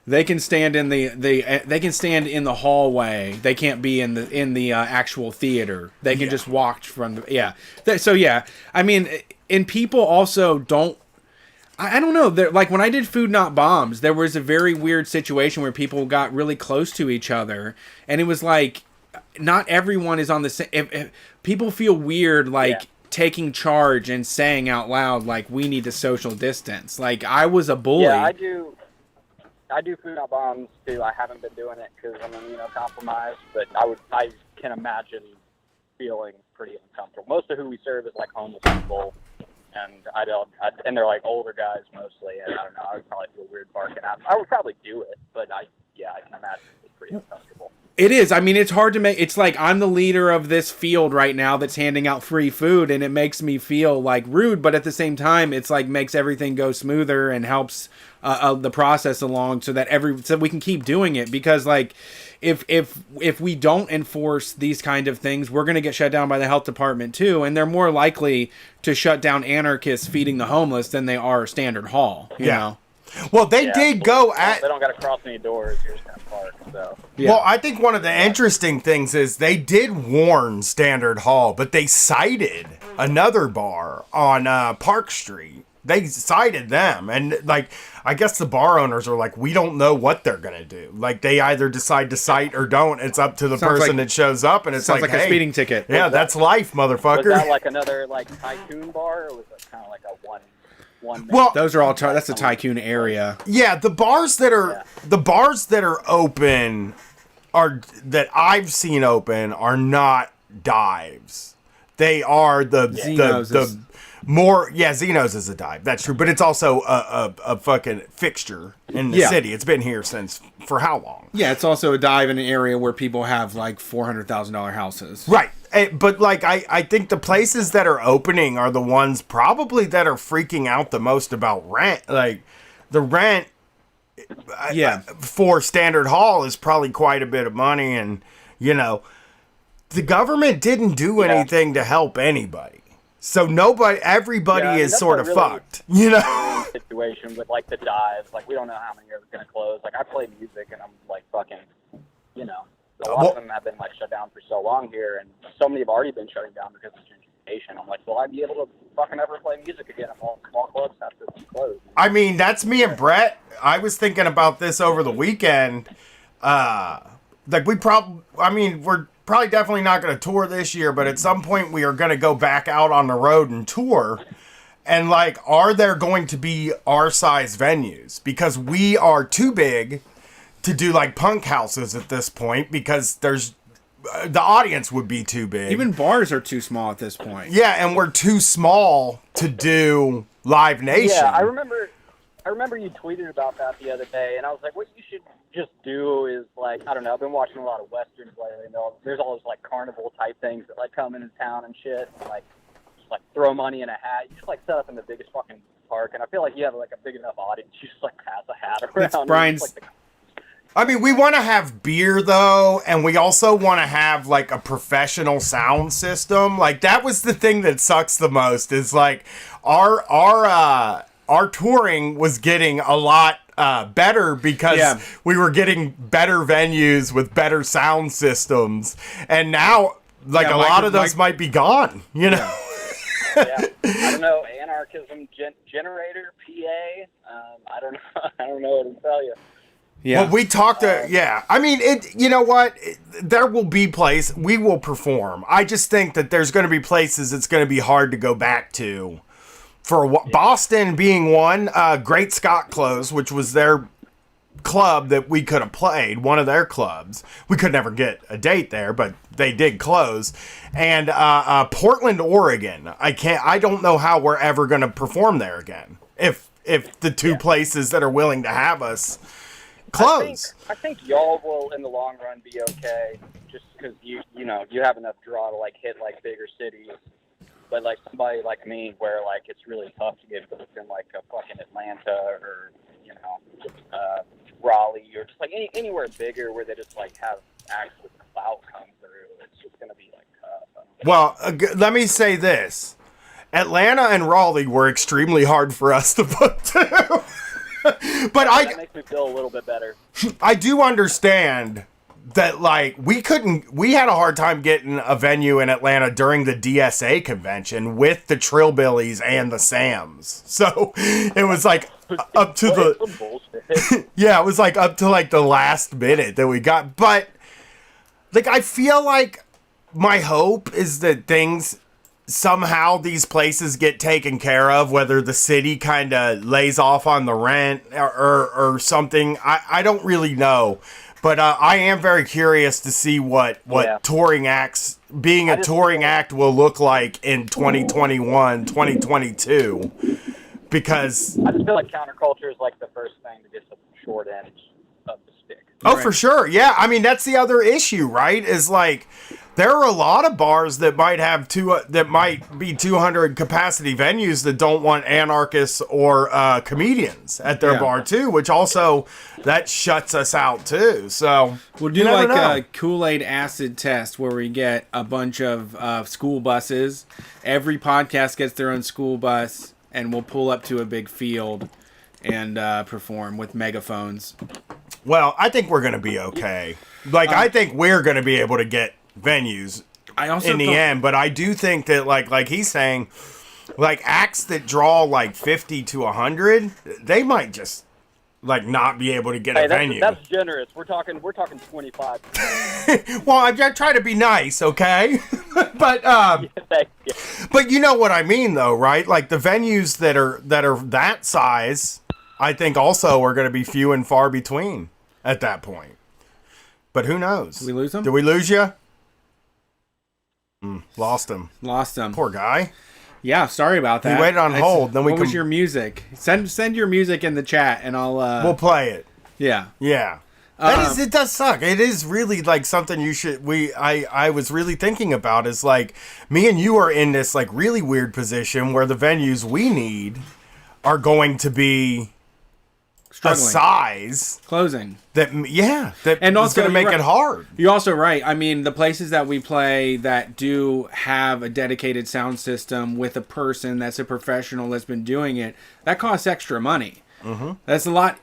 They can stand in they can stand in the hallway. They can't be in the actual theater. They can just watch from the So yeah, I mean, and people also don't. I don't know. Like when I did Food Not Bombs, there was a very weird situation where people got really close to each other, and it was like not everyone is on the same. If people feel weird, like. Taking charge and saying out loud like we need to social distance. Like I was a bully. Yeah, I do Food Not Bombs too. I haven't been doing it because I'm compromised, but I can imagine feeling pretty uncomfortable. Most of who we serve is like homeless people, and and they're like older guys mostly, and I don't know, I would probably feel weird barking at them. I would probably do it, but I can imagine it's pretty uncomfortable. It is. I mean, it's hard to make. It's like I'm the leader of this field right now that's handing out free food, and it makes me feel like rude. But at the same time, it's like makes everything go smoother and helps the process along, so that so we can keep doing it. Because like, if we don't enforce these kind of things, we're going to get shut down by the health department too, and they're more likely to shut down anarchists feeding the homeless than they are Standard Hall. You know. Well, they did go at... They don't got to cross any doors. You're just going to park, so... Yeah. Well, I think one of the interesting things is they did warn Standard Hall, but they cited another bar on Park Street. They cited them, and, like, I guess the bar owners are like, we don't know what they're going to do. Like, they either decide to cite or don't. It's up to the person that shows up, and it's sounds like, a speeding ticket. Yeah, that's life, motherfucker. Was that like another, like, tycoon bar, or was it kind of like a one? Well, those are all that's the tycoon area. Yeah, the bars that are open that I've seen open are not dives. They are the more Zeno's is a dive. That's true, but it's also a fucking fixture in the city. It's been here for how long? Yeah, it's also a dive in an area where people have like $400,000 houses. Right. But like I think the places that are opening are the ones probably that are freaking out the most about rent. Like the rent for Standard Hall is probably quite a bit of money, and the government didn't do anything to help anybody. So everybody is sort of really fucked, situation with like the dives, like we don't know how many are going to close. Like I play music and I'm like fucking, a lot of them have been like shut down for so long here, and so many have already been shutting down because of gentrification. I'm like, will I be able to fucking ever play music again if all small clubs have to close? I mean, that's me and Brett. I was thinking about this over the weekend. Like we're probably definitely not going to tour this year, but at some point we are going to go back out on the road and tour. And like, are there going to be our size venues? Because we are too big to do like punk houses at this point, because there's the audience would be too big. Even bars are too small at this point. Yeah, and we're too small to do Live Nation. Yeah, I remember you tweeted about that the other day, and I was like, what you should just do is like, I don't know, I've been watching a lot of westerns lately, and there's all those like carnival type things that like come into town and shit, and like just like throw money in a hat. You just like set up in the biggest fucking park, and I feel like you have like a big enough audience. You just like pass a hat around. It's Brian's. I mean, we want to have beer, though, and we also want to have, like, a professional sound system. Like, that was the thing that sucks the most, is, like, our touring was getting a lot better because we were getting better venues with better sound systems. And now, like, a lot of those might be gone, Yeah. I don't know, anarchism generator, PA, I don't know what to tell you. Yeah. Well, we talked I mean, you know what? There will be we will perform. I just think that there's going to be places it's going to be hard to go back to. Boston being one, Great Scott closed, which was their club that we could have played, one of their clubs. We could never get a date there, but they did close. And Portland, Oregon. I don't know how we're ever going to perform there again. If the two places that are willing to have us close. I think y'all will, in the long run, be okay, just because you have enough draw to like hit like bigger cities. But like somebody like me, where like it's really tough to get booked in like a fucking Atlanta or Raleigh or just like anywhere bigger where they just like have actual clout come through. It's just gonna be like tough. Well, let me say this: Atlanta and Raleigh were extremely hard for us to book too. that makes me feel a little bit better. I do understand that, like, we had a hard time getting a venue in Atlanta during the DSA convention with the Trillbillies and the Sams. So it was like up to it was like up to like the last minute that we got. But like, I feel like my hope is that somehow these places get taken care of, whether the city kind of lays off on the rent or something. I don't really know. But I am very curious to see what touring acts, being a touring act, will look like in 2021, 2022. Because I just feel like counterculture is like the first thing to get the short end of the stick. Oh, right. For sure. Yeah. I mean, that's the other issue, right? Is like, there are a lot of bars that might have that might be 200 capacity venues that don't want anarchists or comedians at their bar too, which also that shuts us out too. So we'll do like a Kool-Aid acid test where we get a bunch of school buses. Every podcast gets their own school bus, and we'll pull up to a big field and perform with megaphones. Well, I think we're gonna be okay. Like, I think we're gonna be able to get venues in the end, but I do think that like he's saying, like, acts that draw like 50 to 100, they might just like not be able to get a venue. That's generous. We're talking 25. Well, I try to be nice, okay? But but you know what I mean though, right? Like, the venues that are that size, I think also are going to be few and far between at that point. But who knows? Did we lose him? Did we lose you? Lost him. Poor guy. Yeah, sorry about that. We waited on hold. Then what was your music? Send your music in the chat, and I'll. We'll play it. Yeah. Yeah. It does suck. It is really like something you should. I was really thinking about is like, me and you are in this like really weird position where the venues we need are going to be struggling. A size closing and also going to make it hard. You're also right. I mean, the places that we play that do have a dedicated sound system with a person that's a professional that's been doing it, that costs extra money. Mm-hmm. That's a lot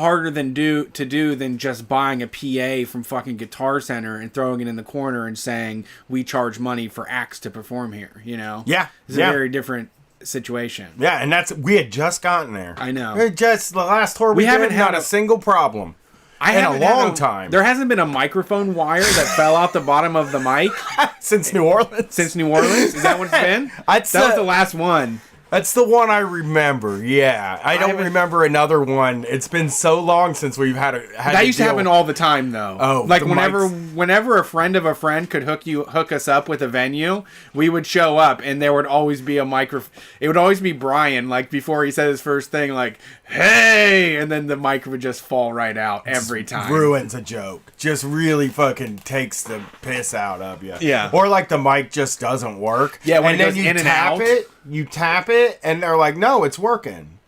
harder than than just buying a PA from fucking Guitar Center and throwing it in the corner and saying we charge money for acts to perform here. You know, it's a very different situation. Yeah, and we had just gotten there. I know. The last tour we haven't had a single problem. In a long time. There hasn't been a microphone wire that fell out the bottom of the mic since New Orleans. Is that what it's been? That was the last one. That's the one I remember. Yeah, I don't remember another one. It's been so long since we've had that used to happen all the time, though. Oh, like whenever a friend of a friend could hook us up with a venue, we would show up, and there would always be a It would always be Brian, like before he said his first thing, like "Hey," and then the mic would just fall right out every time. Ruins a joke. Just really fucking takes the piss out of you. Yeah. Or like the mic just doesn't work. Yeah. When and then you tap it. You tap it, and they're like, "No, it's working.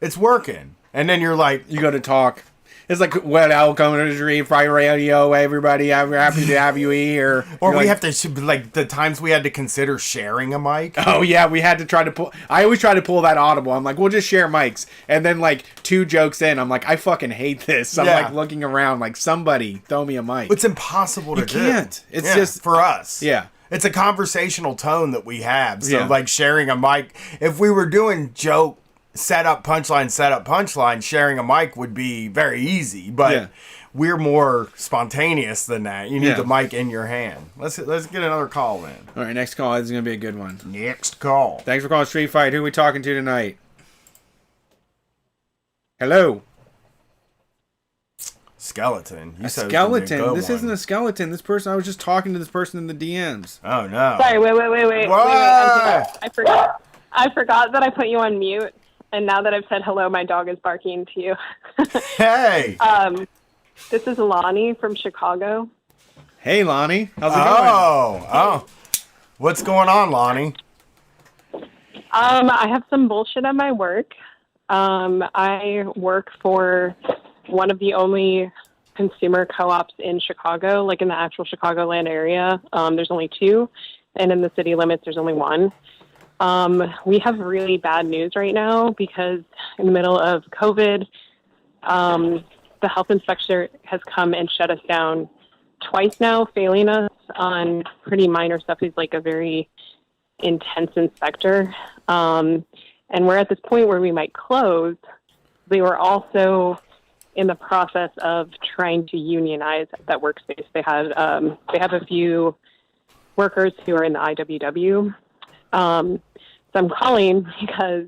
It's working." And then you're like, you go to talk. It's like, welcome to the Dream Friday Radio, everybody. I'm happy to have you here. Or we have to, like, the times we had to consider sharing a mic. Oh, yeah, we had to try to pull. I always try to pull that audible. I'm like, we'll just share mics. And then, like, 2 jokes in, I'm like, I fucking hate this. I'm, like, looking around, like, somebody throw me a mic. It's impossible to do. You can't. It's just. For us. Yeah. It's a conversational tone that we have. So, like, sharing a mic, if we were doing joke, setup, punchline, sharing a mic would be very easy. But we're more spontaneous than that. You need the mic in your hand. Let's get another call in. All right, next call. This is going to be a good one. Next call. Thanks for calling Street Fight. Who are we talking to tonight? Hello. Skeleton. A skeleton. This isn't a skeleton. This person. I was just talking to this person in the DMs. Oh no. Sorry. Wait. I forgot. I forgot that I put you on mute, and now that I've said hello, my dog is barking to you. Hey. This is Lonnie from Chicago. Hey, Lonnie. How's it going? Oh. What's going on, Lonnie? I have some bullshit at my work. I work for one of the only consumer co-ops in Chicago, like in the actual Chicagoland area. There's only 2, and in the city limits, there's only 1. We have really bad news right now because in the middle of COVID, The health inspector has come and shut us down twice now, failing us on pretty minor stuff. He's like a very intense inspector. And we're at this point where we might close. They were also in the process of trying to unionize that workspace. They have a few workers who are in the IWW. So I'm calling because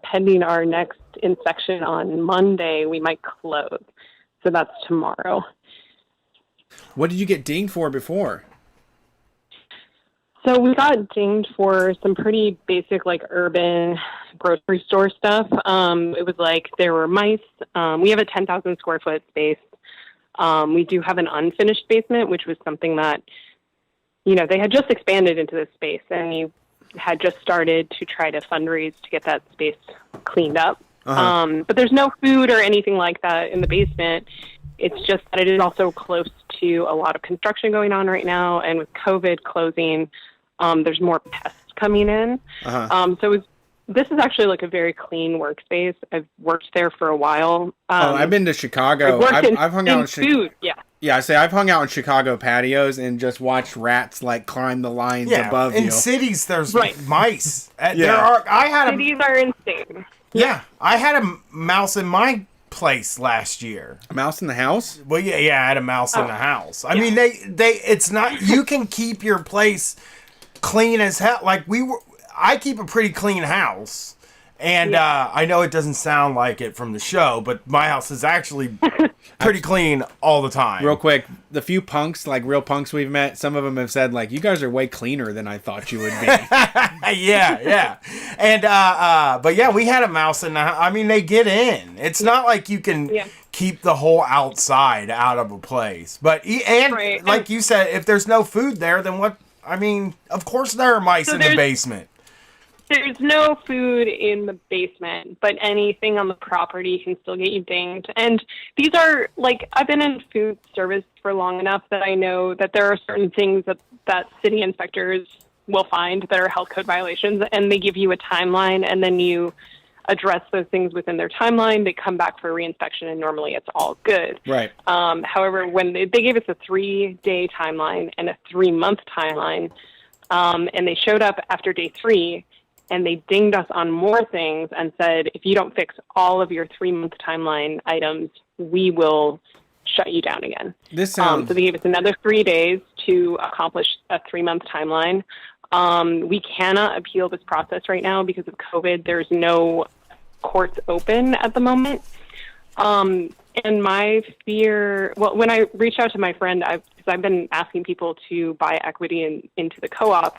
pending our next inspection on Monday, we might close. So that's tomorrow. What did you get dinged for before? So we got dinged for some pretty basic, like, urban grocery store stuff. It was like there were mice. We have a 10,000 square foot space. We do have an unfinished basement, which was something that, they had just expanded into this space, and you had just started to try to fundraise to get that space cleaned up. Uh-huh. But there's no food or anything like that in the basement. It's just that it is also close to a lot of construction going on right now, and with COVID closing, there's more pests coming in. Uh-huh. This is actually like a very clean workspace. I've worked there for a while. I've been to Chicago. I've hung out in food. Yeah. Yeah, I've hung out in Chicago patios and just watched rats like climb the lines above you. In cities, there's mice. Cities are insane. Yeah, I had a mouse in my place last year. A mouse in the house? Well, yeah, I had a mouse in the house. I mean, it's not. You can keep your place clean as hell. Like I keep a pretty clean house, and I know it doesn't sound like it from the show, but my house is actually pretty clean all the time. Real quick, the few punks, like real punks we've met, some of them have said, like, you guys are way cleaner than I thought you would be. yeah. And, but yeah, we had a mouse in the house. I mean, they get in. It's not like you can keep the whole outside out of a place. But, like you said, if there's no food there, then what? I mean, of course there are mice in the basement. There's no food in the basement, but anything on the property can still get you dinged. And these are, like, I've been in food service for long enough that I know that there are certain things that city inspectors will find that are health code violations, and they give you a timeline, and then you address those things within their timeline. They come back for reinspection, and normally it's all good. Right. However, when they gave us a 3-day timeline and a 3-month timeline, and they showed up after day 3, and they dinged us on more things and said, if you don't fix all of your 3-month timeline items, we will shut you down again. So they gave us another 3 days to accomplish a 3-month timeline. We cannot appeal this process right now because of COVID. There's no courts open at the moment. And my fear, when I reached out to my friend, because I've been asking people to buy equity into the co-op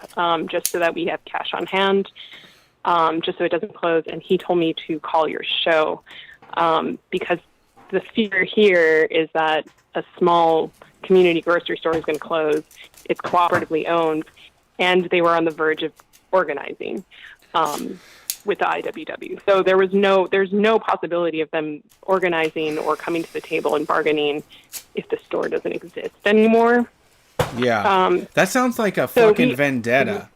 just so that we have cash on hand, just so it doesn't close. And he told me to call your show because the fear here is that a small community grocery store is going to close. It's cooperatively owned, and they were on the verge of organizing with the IWW. So there's no possibility of them organizing or coming to the table and bargaining if the store doesn't exist anymore. Yeah. That sounds like a fucking vendetta.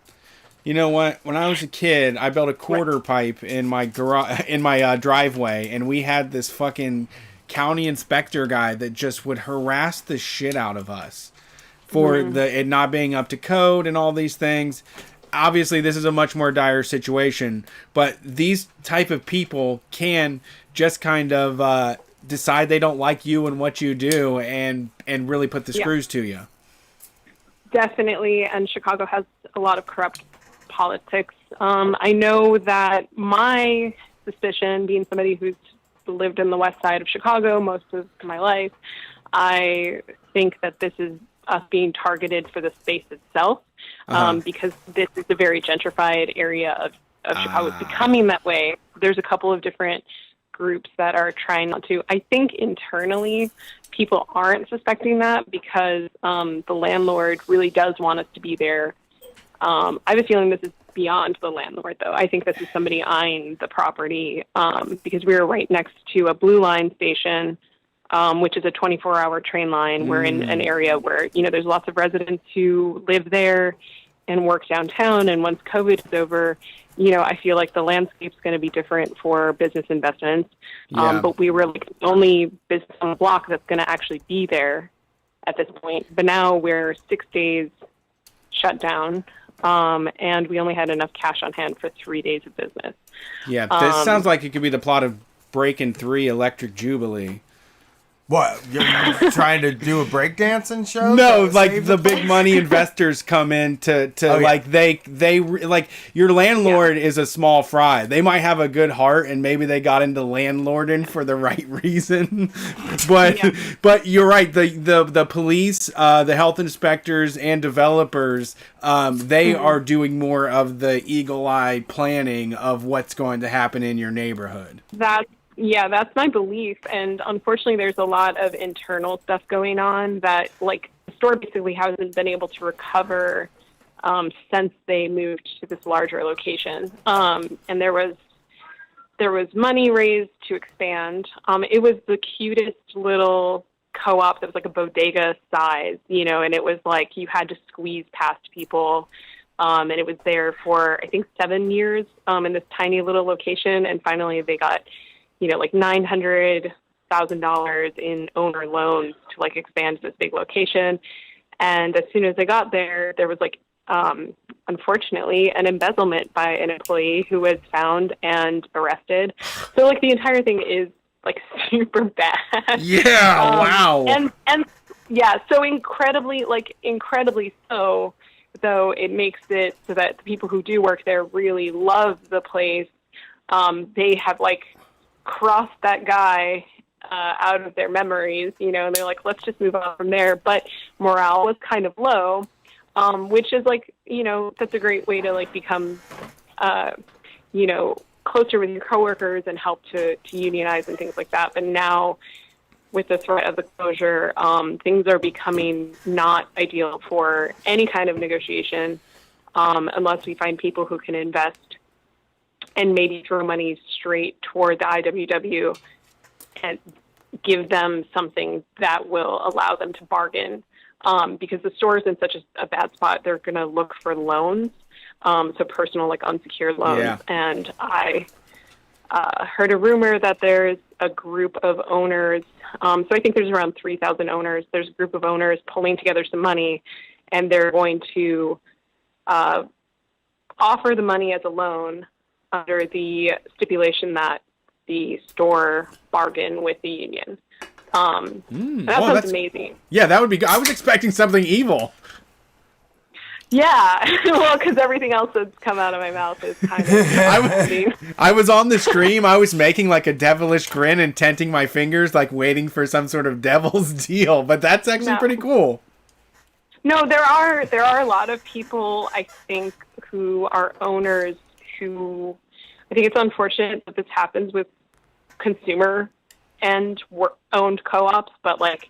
You know what? When I was a kid, I built a quarter pipe in my driveway, and we had this fucking county inspector guy that just would harass the shit out of us for it not being up to code and all these things. Obviously, this is a much more dire situation, but these type of people can just kind of decide they don't like you and what you do and really put the screws to you. Definitely, and Chicago has a lot of corrupt politics. I know that my suspicion, being somebody who's lived in the west side of Chicago most of my life, I think that this is us being targeted for the space itself. Because this is a very gentrified area of Chicago. It's becoming that way. There's a couple of different groups that are trying not to. I think internally people aren't suspecting that because the landlord really does want us to be there. I have a feeling this is beyond the landlord, though. I think this is somebody eyeing the property because we are right next to a Blue Line station, which is a 24-hour train line. We're in an area where, there's lots of residents who live there and work downtown. And once COVID is over, I feel like the landscape's going to be different for business investments. Yeah. But we were like the only business on the block that's going to actually be there at this point. But now we're 6 days shut down, and we only had enough cash on hand for 3 days of business. Yeah, this sounds like it could be the plot of Breakin' 3 Electric Jubilee. What? You're trying to do a breakdancing show? No, like the big money investors come in to like they like your landlord is a small fry. They might have a good heart and maybe they got into landlording for the right reason. But you're right. The police, the health inspectors and developers, they are doing more of the eagle eye planning of what's going to happen in your neighborhood. That's my belief. And unfortunately, there's a lot of internal stuff going on that, like, the store basically hasn't been able to recover since they moved to this larger location. And there was money raised to expand. It was the cutest little co-op that was like a bodega size, and it was like you had to squeeze past people. And it was there for, I think, 7 years in this tiny little location. And finally, they got like $900,000 in owner loans to like expand this big location. And as soon as they got there, there was like, unfortunately, an embezzlement by an employee who was found and arrested. So like the entire thing is like super bad. Yeah. Wow. And yeah, so incredibly so, though it makes it so that the people who do work there really love the place. They have like crossed that guy out of their memories, and they're like, let's just move on from there. But morale was kind of low, which is like, that's a great way to like become, closer with your coworkers and help to unionize and things like that. But now with the threat of the closure, things are becoming not ideal for any kind of negotiation, unless we find people who can invest and maybe throw money straight toward the IWW and give them something that will allow them to bargain. Because the store is in such a bad spot, they're going to look for loans, so personal, like unsecured loans. Yeah. And I heard a rumor that there's a group of owners, so I think there's around 3,000 owners. There's a group of owners pulling together some money, and they're going to offer the money as a loan under the stipulation that the store bargain with the union. That sounds amazing. Yeah, that would be good. I was expecting something evil. Yeah, well, because everything else that's come out of my mouth is kind of I was on the stream. I was making like a devilish grin and tenting my fingers, like waiting for some sort of devil's deal. But that's actually pretty cool. No, there are a lot of people, I think, who are owners who, I think it's unfortunate that this happens with consumer and owned co-ops, but like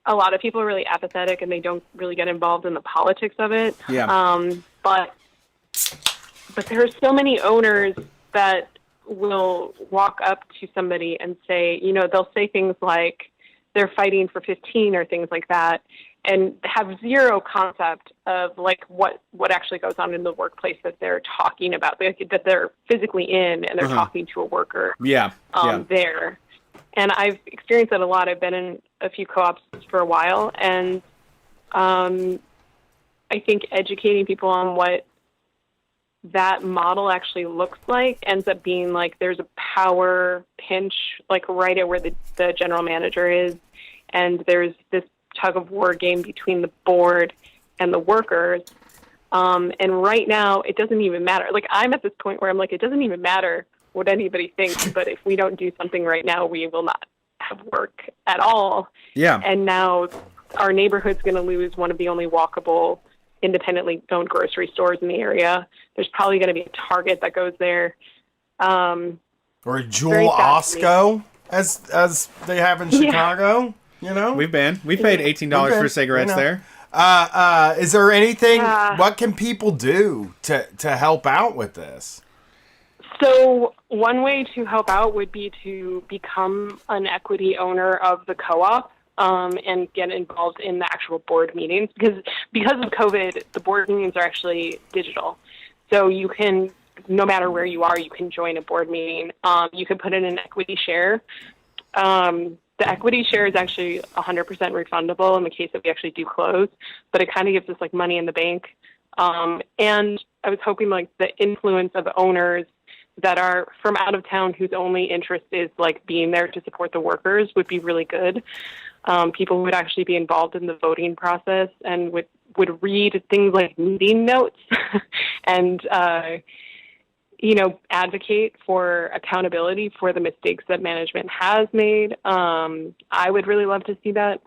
a lot of people are really apathetic and they don't really get involved in the politics of it. Yeah. But there are so many owners that will walk up to somebody and say, they'll say things like they're fighting for 15 or things like that, and have zero concept of like what actually goes on in the workplace that they're talking about, that they're physically in and they're talking to a worker. Yeah. There. And I've experienced that a lot. I've been in a few co-ops for a while, and I think educating people on what that model actually looks like ends up being like there's a power pinch like right at where the general manager is, and there's this tug of war game between the board and the workers. And right now it doesn't even matter. Like I'm at this point where I'm like, it doesn't even matter what anybody thinks, but if we don't do something right now, we will not have work at all. Yeah. And now our neighborhood's going to lose one of the only walkable, independently owned grocery stores in the area. There's probably going to be a Target that goes there. Or a Jewel Osco, as they have in Chicago. We paid $18 for cigarettes there. Is there anything? What can people do to help out with this? So one way to help out would be to become an equity owner of the co-op and get involved in the actual board meetings. Because of COVID, the board meetings are actually digital. So you can no matter where you are, you can join a board meeting. You could put in an equity share. The equity share is actually 100% refundable in the case that we actually do close, but it kind of gives us like money in the bank. And I was hoping like the influence of owners that are from out of town whose only interest is like being there to support the workers would be really good. People would actually be involved in the voting process and would read things like meeting notes and, advocate for accountability for the mistakes that management has made. I would really love to see that.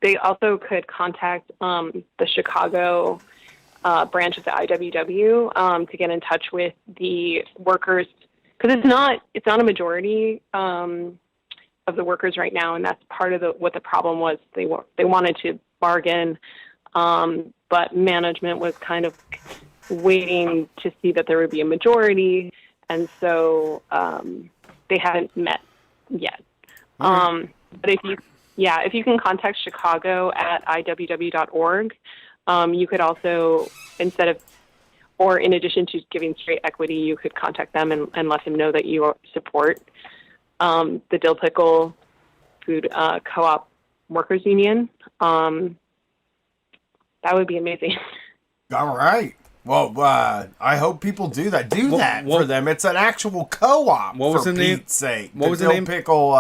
They also could contact the Chicago branch of the IWW to get in touch with the workers, because it's not a majority of the workers right now, and that's part of what the problem was. They wanted to bargain, but management was kind of waiting to see that there would be a majority, and so they haven't met yet. But if you can contact Chicago at iww.org, you could also, in addition to giving straight equity, you could contact them and let them know that you support the Dill Pickle Food Co-op Workers Union. That would be amazing. All right. Well, I hope people do that. For them. It's an actual co-op. What was for the name? Pete's sake. What was the name? Pickle,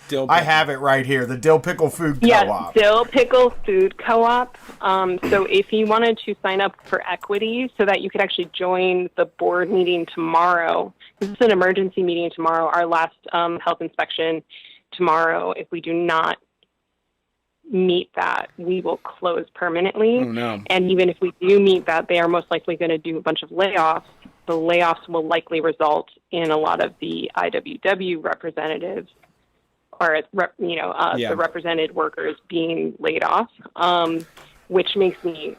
Dill Pickle. I have it right here. The Dill Pickle Food Co-op. Dill Pickle Food Co-op. So if you wanted to sign up for equity so that you could actually join the board meeting tomorrow, this is an emergency meeting tomorrow, our last health inspection tomorrow. If we do not meet that, we will close permanently. Oh, no. And even if we do meet that, they are most likely going to do a bunch of layoffs. The layoffs will likely result in a lot of the IWW representatives or the represented workers being laid off, which makes me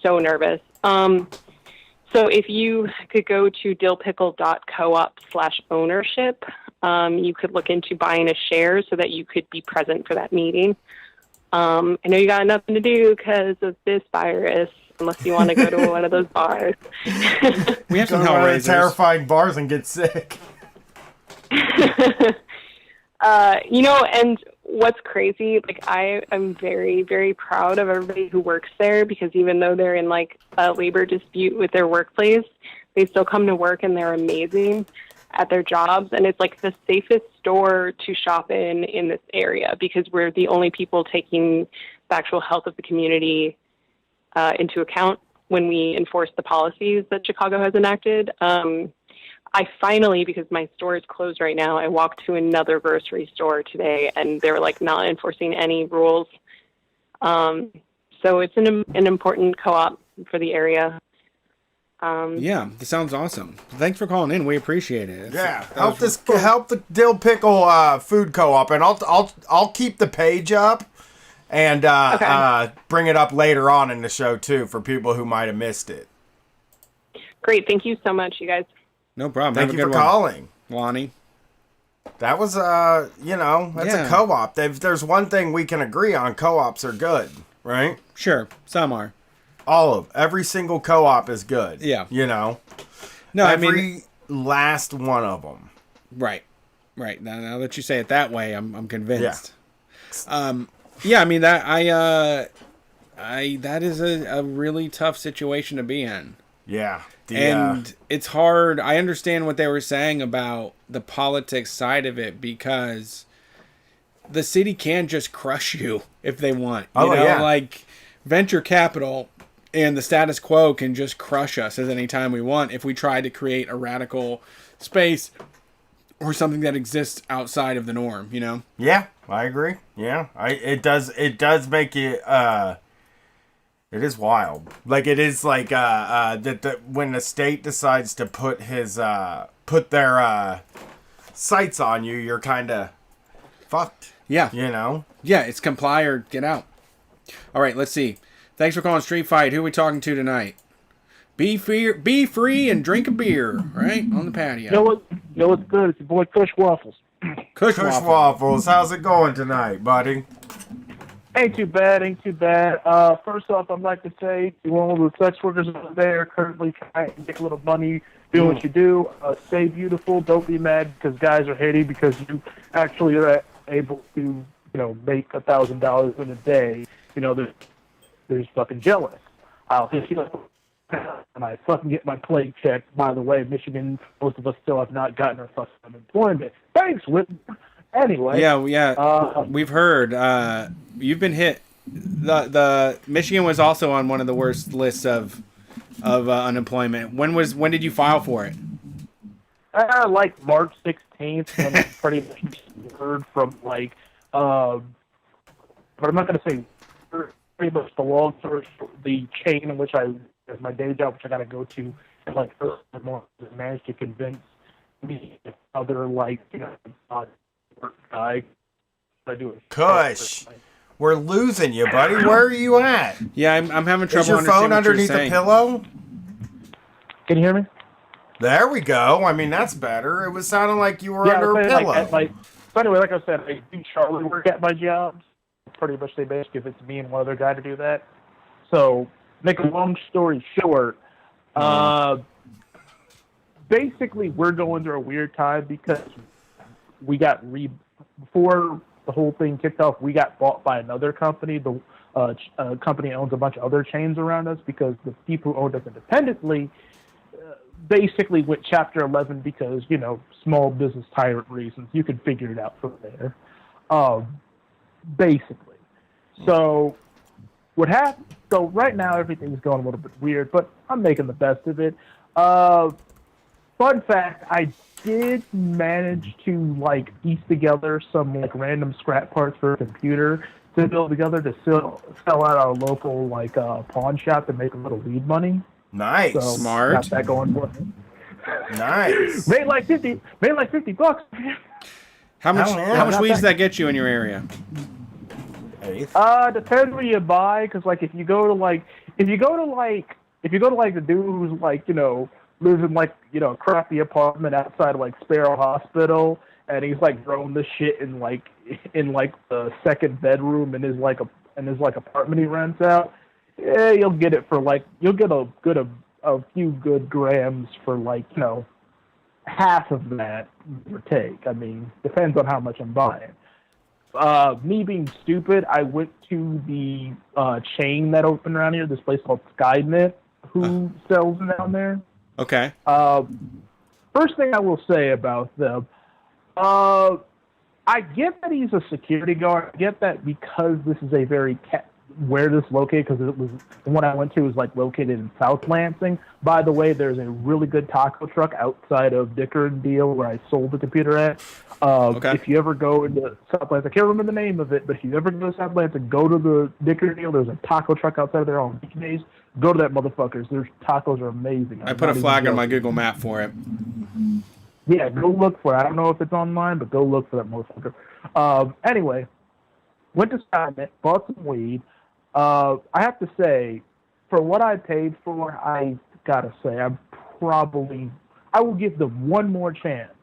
so nervous. So if you could go to dillpickle.coop/ownership, you could look into buying a share so that you could be present for that meeting. I know you got nothing to do because of this virus, unless you want to go to one of those bars. We have some Go to Hellraisers. terrifying bars and get sick. And what's crazy, like I am very, very proud of everybody who works there, because even though they're in like a labor dispute with their workplace, they still come to work and they're amazing at their jobs. And it's like the safest store to shop in this area, because we're the only people taking the actual health of the community into account when we enforce the policies that Chicago has enacted. I finally, because my store is closed right now, I walked to another grocery store today and they were like not enforcing any rules. So it's an important co-op for the area. Yeah, this sounds awesome. Thanks for calling in. We appreciate it. Help the Dill Pickle Food Co-op, and I'll keep the page up and bring it up later on in the show too for people who might have missed it. Great, thank you so much, you guys. No problem. Thank you for calling, Lonnie. That was that's a co-op. There's one thing we can agree on: co-ops are good, right? Sure, some are. Every single co-op is good. Yeah. No, every last one of them. Right. Now that you say it that way, I'm convinced. Yeah. That is a really tough situation to be in. Yeah. It's hard. I understand what they were saying about the politics side of it, because the city can just crush you if they want. Like venture capital and the status quo can just crush us at any time we want if we try to create a radical space or something that exists outside of the norm, Yeah, I agree. Yeah. It does make you it is wild. Like it is like that when the state decides to put their sights on you, you're kind of fucked. Yeah. Yeah, it's comply or get out. All right, let's see. Thanks for calling Street Fight. Who are we talking to tonight? Be free and drink a beer, right? On the patio. Yo, what's good? It's your boy Kush Waffles. Kush Waffles. How's it going tonight, buddy? Ain't too bad. First off, I'd like to say to all the sex workers out there currently trying to make a little money Do what you do. Stay beautiful. Don't be mad because guys are hating because you actually are able to, make $1,000 in a day. There's fucking jealous. I'll hit you up and I fucking get my plate checked. By the way, Michigan, most of us still have not gotten our fucking unemployment. Thanks, Whitmer. Anyway. Yeah. We've heard. You've been hit. The Michigan was also on one of the worst lists of unemployment. When did you file for it? Like March 16th, when I pretty much heard from but I'm not going to say pretty much the long story short, the chain in which as my day job, which I got to go to, and managed to convince me other work guy. I do it. Kush, we're losing you, buddy. Where are you at? Yeah, I'm having trouble. Is your phone underneath the pillow? Can you hear me? There we go. I mean, that's better. It was sounding like you were under a pillow. So anyway, like I said, I do Charlie work at my job. Pretty much they basically give it to me and one other guy to do that. So, make a long story short, basically we're going through a weird time because we got before the whole thing kicked off, we got bought by another company. The company owns a bunch of other chains around us because the people who owned us independently basically went Chapter 11 because, small business tyrant reasons. You can figure it out from there. Basically. So, what happened? So, right now, everything's going a little bit weird, but I'm making the best of it. Fun fact, I did manage to, piece together some, random scrap parts for a computer to build together to sell out our local, pawn shop to make a little weed money. Nice. So, smart. Got that going for me. Nice. Made like $50, man. How much weed does that get you in your area? Depends where you buy, because if you go to the dude who's lives in a crappy apartment outside of Sparrow Hospital, and he's growing this shit in the second bedroom in his apartment he rents out. Yeah, you'll get it for you'll get a few good grams for half of that, give or take. I mean, depends on how much I'm buying. Me being stupid, I went to the chain that opened around here, this place called Skynet, who sells down there. Okay. First thing I will say about them, I get that he's a security guard. I get that because this is a very where this is located, because it was the one I went to was located in South Lansing. By the way, there's a really good taco truck outside of Dicker and Deal where I sold the computer at. Okay. If you ever go into South Lansing, I can't remember the name of it, but if you ever go to South Lansing, go to the Dicker and Deal. There's a taco truck outside there on weekdays. Go to that motherfuckers. Their tacos are amazing. I put a flag on my Google map for it. Yeah, go look for it. I don't know if it's online, but go look for that motherfucker. Anyway, went to Skynet, bought some weed. I have to say, for what I paid for, I gotta say, I will give them one more chance.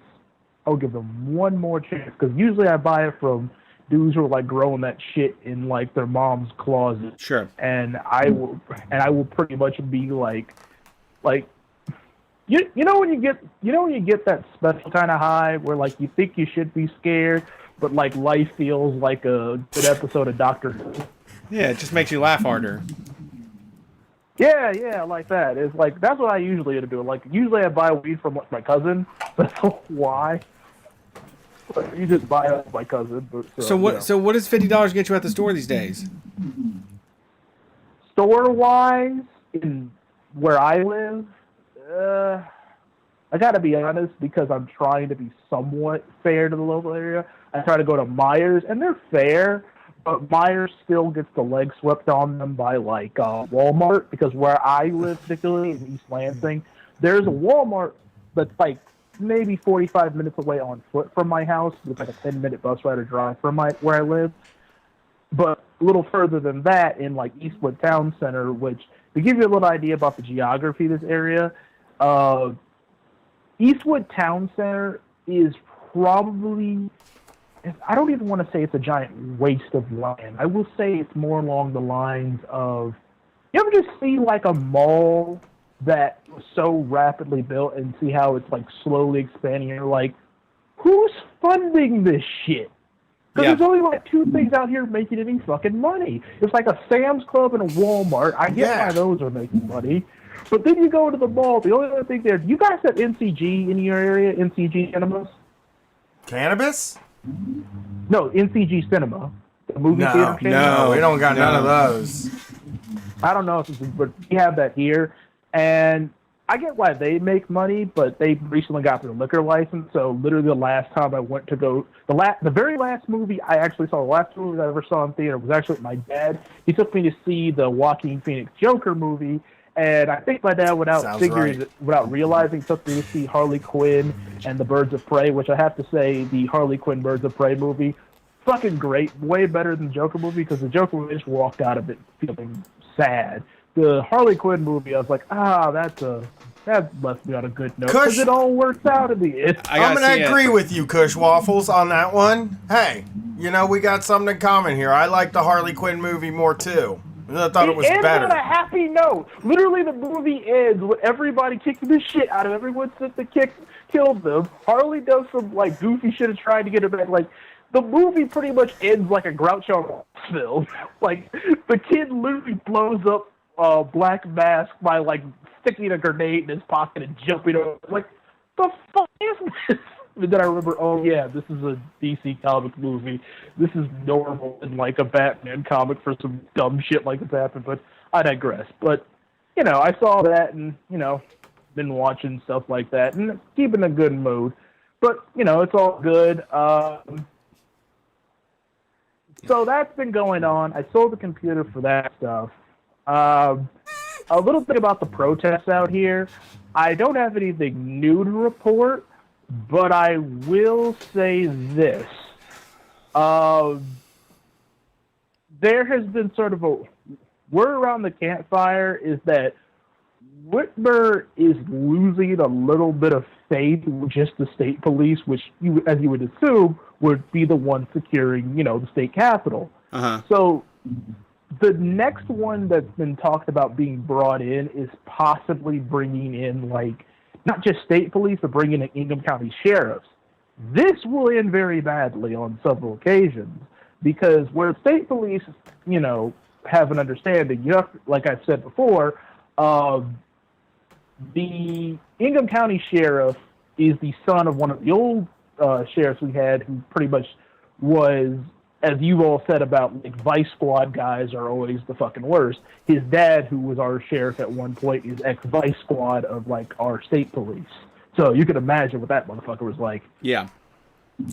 Because usually I buy it from dudes who are growing that shit in their mom's closet. Sure. And I will pretty much be you know when you get that special kind of high where you think you should be scared, but life feels like a good episode of Doctor Who. Yeah, it just makes you laugh harder. Yeah, like that. It's that's what I usually do. Usually I buy weed from my cousin. That's why. You just buy it from my cousin. But, So what does $50 get you at the store these days? Store-wise, in where I live, I gotta be honest, because I'm trying to be somewhat fair to the local area. I try to go to Myers, and they're fair, but Myers still gets the leg swept on them by Walmart, because where I live, particularly in East Lansing, there's a Walmart that's maybe 45 minutes away on foot from my house, with a 10-minute bus ride or drive from where I live. But a little further than that, in Eastwood Town Center, which to give you a little idea about the geography of this area, Eastwood Town Center is probably, I don't even want to say it's a giant waste of land. I will say it's more along the lines of, you ever just see a mall that was so rapidly built, and see how it's like slowly expanding. You're like, who's funding this shit? Because there's only like 2 things out here making any fucking money. It's like a Sam's Club and a Walmart. I get why those are making money. But then you go to the mall. The only other thing there, do you guys have NCG in your area? NCG cinemas? Cannabis? No, NCG cinema. The movie theater chain? No, we don't got none of those. I don't know, but we have that here. And I get why they make money, but they recently got their liquor license. So literally the last time I went to go, the very last movie I actually saw, the last movie I ever saw in theater was actually with my dad. He took me to see the Joaquin Phoenix Joker movie. And I think my dad, without realizing, took me to see Harley Quinn and the Birds of Prey, which I have to say, the Harley Quinn Birds of Prey movie, fucking great, way better than the Joker movie, because the Joker movie just walked out of it feeling sad. The Harley Quinn movie, I was like, that left me on a good note, because it all works out in the end. I'm going to agree with you, Kush Waffles, on that one. Hey, we got something in common here. I like the Harley Quinn movie more, too. I thought it was better. It ends on a happy note. Literally, the movie ends with everybody kicking the shit out of everyone since the killed them. Harley does some like goofy shit and trying to get her back. Like the movie pretty much ends like a Groucho film. Like the kid literally blows up Black Mask by like sticking a grenade in his pocket and jumping over. Like the fuck is this? And then I remember, oh yeah, this is a DC comic movie. This is normal in like a Batman comic for some dumb shit like this happened, but I digress. But, I saw that and, been watching stuff like that and keeping a good mood. But, it's all good. So that's been going on. I sold the computer for that stuff. A little bit about the protests out here. I don't have anything new to report. But I will say this. There has been sort of a word around the campfire is that Whitmer is losing a little bit of faith with just the state police, which, as you would assume, would be the one securing, the state capitol. Uh-huh. So the next one that's been talked about being brought in is possibly bringing in, not just state police, but bringing in Ingham County sheriffs. This will end very badly on several occasions because where state police, have an understanding, like I've said before, the Ingham County sheriff is the son of one of the old sheriffs we had who pretty much was, as you all said about Vice Squad guys are always the fucking worst. His dad, who was our sheriff at one point, is ex-Vice Squad of our state police. So you can imagine what that motherfucker was like. Yeah.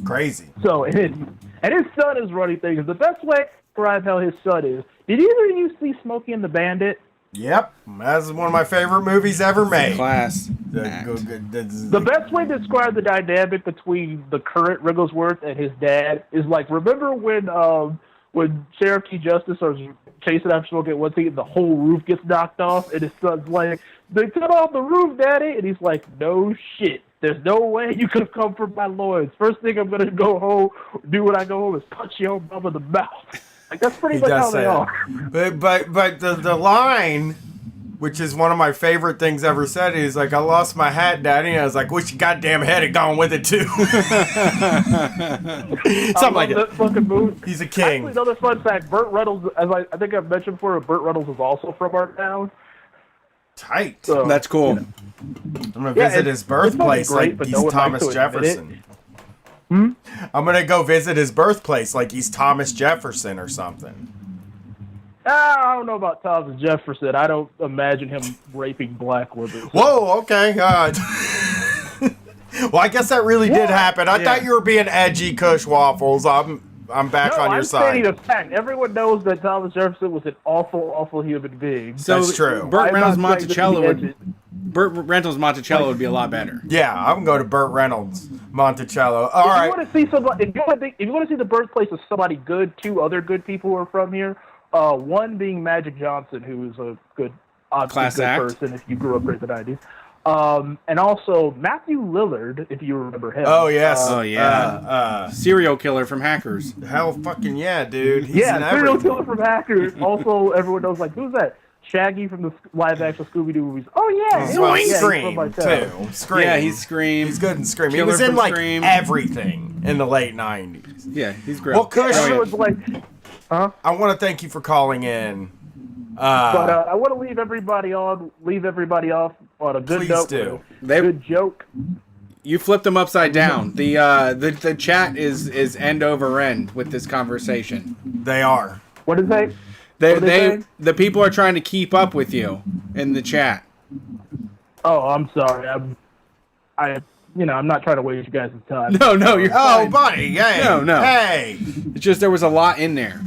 Crazy. So, and his son is running things. The best way to describe how his son is, did either of you see Smokey and the Bandit? Yep. That's one of my favorite movies ever made. Class. The best way to describe the dynamic between the current Wigglesworth and his dad is remember when Sheriff T. Justice was chasing after Smokey at one thing and the whole roof gets knocked off and his son's like, they cut off the roof, Daddy? And he's like, no shit. There's no way you could have come from my lawyers. First thing I'm going to go home, do when I go home is punch your mom in the mouth. That's pretty much how they are. But the line, which is one of my favorite things ever said, is I lost my hat, Daddy. And I was like, wish your goddamn head had gone with it too. Something like that. Fucking movie. He's a king. Actually, another fun fact: Burt Reynolds, as I think I've mentioned before, Burt Reynolds is also from our town. Tight. So, that's cool. I'm gonna visit his birthplace he's Thomas Jefferson. I'm gonna go visit his birthplace like he's Thomas Jefferson or something. I don't know about Thomas Jefferson. I don't imagine him raping black women. Whoa, okay. Well, I guess that really did happen. I thought you were being edgy, Kush Waffles. I'm back on your side. I'm stating a fact. Everyone knows that Thomas Jefferson was an awful, awful human being. So that's true. Burt Reynolds Monticello would be a lot better. Yeah, I'm going to go to Burt Reynolds Monticello. All right. If you want to see the birthplace of somebody good, 2 other good people who are from here. One being Magic Johnson, who is a good, class good act person if you grew up in the 90s. And also Matthew Lillard, if you remember him. Oh, yes. Serial killer from Hackers. Hell fucking yeah, dude. He's serial killer from Hackers. Also, everyone knows, who's that? Shaggy from the live action Scooby Doo movies. Oh yeah, Well, yeah, Scream he's from my town. too. Scream. Yeah, he's Scream. He's good in Scream. He Killer was in from like Scream. everything in the late 90s. Yeah, he's great. Well, Kush, Everyone's like, huh? I want to thank you for calling in. But I want to leave everybody off on a good Please note. do. Good joke. You flipped them upside down. The chat is end over end with this conversation. They are. What is that? The people are trying to keep up with you in the chat. Oh, I'm sorry. I'm not trying to waste you guys' time. No, you're fine. Buddy. Hey. No. Hey. It's just there was a lot in there.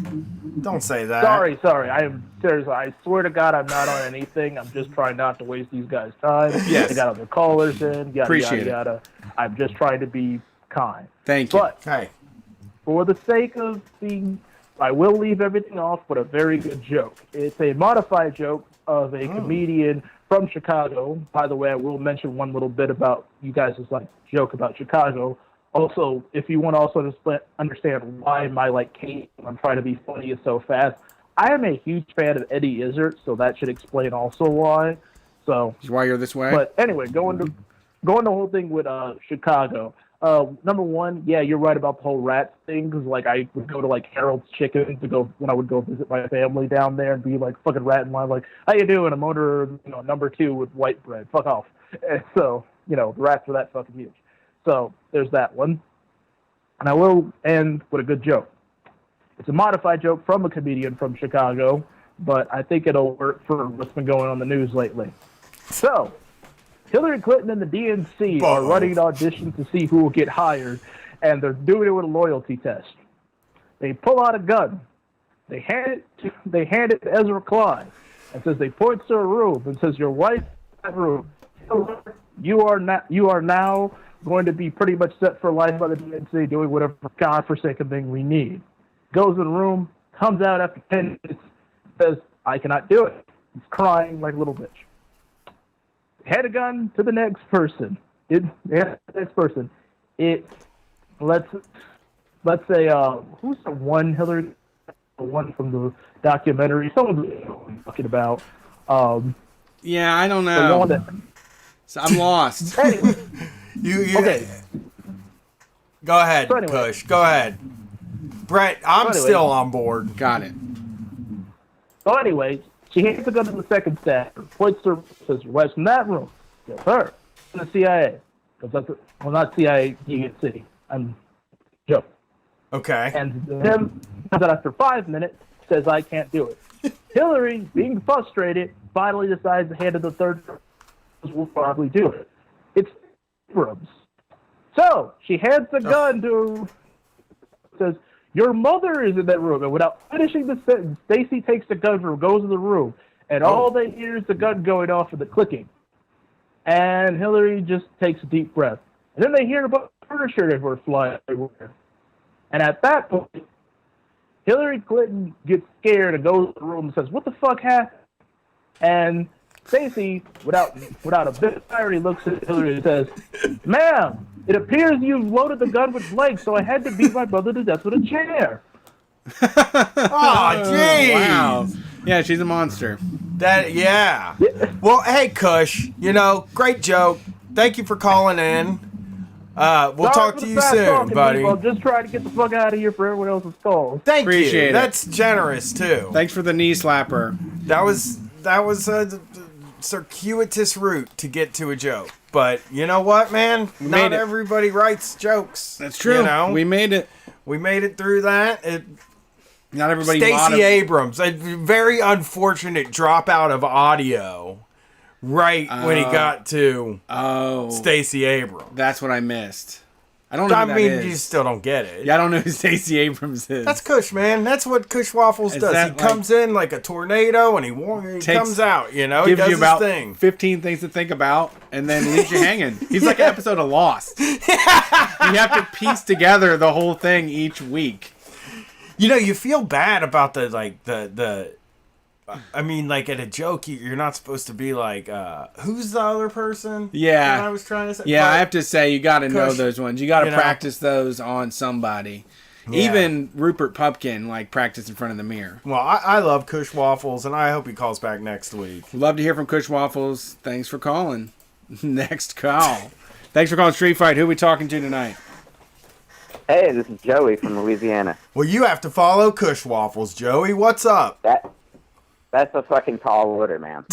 Don't say that. Sorry. I am seriously. I swear to God, I'm not on anything. I'm just trying not to waste these guys' time. Yes. They got other callers in. Yada, Appreciate yada, yada. I'm just trying to be kind. Thank you. But Hey. for the sake of being, I will leave everything off with a very good joke. It's a modified joke of a comedian from Chicago. By the way, I will mention one little bit about you guys' joke about Chicago. Also, if you want to also just understand why my cadence when I'm trying to be funny is so fast, I am a huge fan of Eddie Izzard, so that should explain also why. So Why you're this way? but anyway, going the whole thing with Chicago. Number one, yeah, you're right about the whole rat thing. Because I would go to Harold's Chicken when I would go visit my family down there and be fucking rat in line, how you doing? I'm order number 2 with white bread. Fuck off. And so the rats were that fucking huge. So there's that one. And I will end with a good joke. It's a modified joke from a comedian from Chicago, but I think it'll work for what's been going on the news lately. So, Hillary Clinton and the DNC are running an audition to see who will get hired, and they're doing it with a loyalty test. They pull out a gun. They hand it to Ezra Klein, and says they point to a room and says, "Your wife in that room. You are now going to be pretty much set for life by the DNC, doing whatever godforsaken thing we need." Goes in the room, comes out after 10 minutes, says, "I cannot do it." He's crying like a little bitch. Hand a gun to the next person. Let's say who's the one Hillary, the one from the documentary? Someone talking about. Yeah, I don't The know. one that, So I'm lost. anyway, You okay. Go ahead, So anyway. Kush. Go ahead. Brett, I'm So anyway. still on board. Got it. So anyway, she hands the gun to the second staffer, points to her, says, "Your wife's in that room." Yes, her. In the CIA. Not CIA, DNC. I'm joking. Okay. And him comes out after 5 minutes, says, "I can't do it." Hillary, being frustrated, finally decides to hand it to the third person. Will probably do it. It's Abrams. So she hands the gun to, says, "Your mother is in that room." And without finishing the sentence, Stacy takes the gun from her, goes in the room, and all they hear is the gun going off and the clicking. And Hillary just takes a deep breath. And then they hear about furniture that were flying everywhere. And at that point, Hillary Clinton gets scared and goes to the room and says, "What the fuck happened?" And Stacy, without a bit of irony, looks at Hillary and says, "Ma'am, it appears you've loaded the gun with blanks, so I had to beat my brother to death with a chair." Oh, geez. Wow. Yeah, she's a monster. Yeah. Well, hey, Kush, great joke. Thank you for calling in. We'll Sorry talk for to the you fast soon, talking, buddy. people. I'm just trying to get the fuck out of here for everyone else's calls. Thank Appreciate you. it. That's generous, too. Thanks for the knee slapper. That was a circuitous route to get to a joke. But you know what, man? made Not it. everybody writes jokes. That's true. We made it. We made it through that. Not everybody. Stacey Abrams, a very unfortunate dropout of audio right when he got to Stacey Abrams. That's what I missed. I don't know who that is. You still don't get it. Yeah, I don't know who Stacey Abrams is. That's Kush, man. That's what Kush Waffles Is does. that He comes in like a tornado and he comes out, He gives does you about his thing. 15 things to think about and then leaves you hanging. He's like an episode of Lost. You have to piece together the whole thing each week. You feel bad about at a joke, you're not supposed to be like, who's the other person? Yeah. That I was trying to say. Yeah, But I have to say, you got to know Kush, those ones. You got to you know. practice those on somebody. Yeah. Even Rupert Pupkin like practiced in front of the mirror. Well, I love Kush Waffles, and I hope he calls back next week. Love to hear from Kush Waffles. Thanks for calling. Next call. Thanks for calling Street Fight. Who are we talking to tonight? Hey, this is Joey from Louisiana. Well, you have to follow Kush Waffles, Joey. What's up? That's a fucking tall order, man.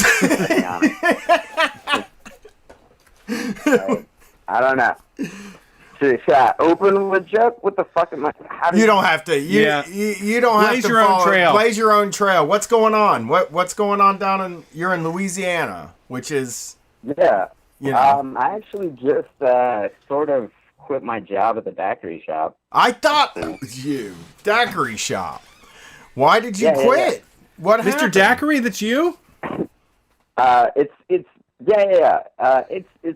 I don't know. Should I open with a joke? What the fuck am I? You don't have to. You don't have to Blaze your own trail. Blaze your own trail. What's going on? What's going on down in? You're in Louisiana, which is. Yeah. You know. I actually just sort of quit my job at the daiquiri shop. I thought it was you. Daiquiri shop. Why did you quit? Yeah. What Mr. happened? Daiquiri, that's you? It's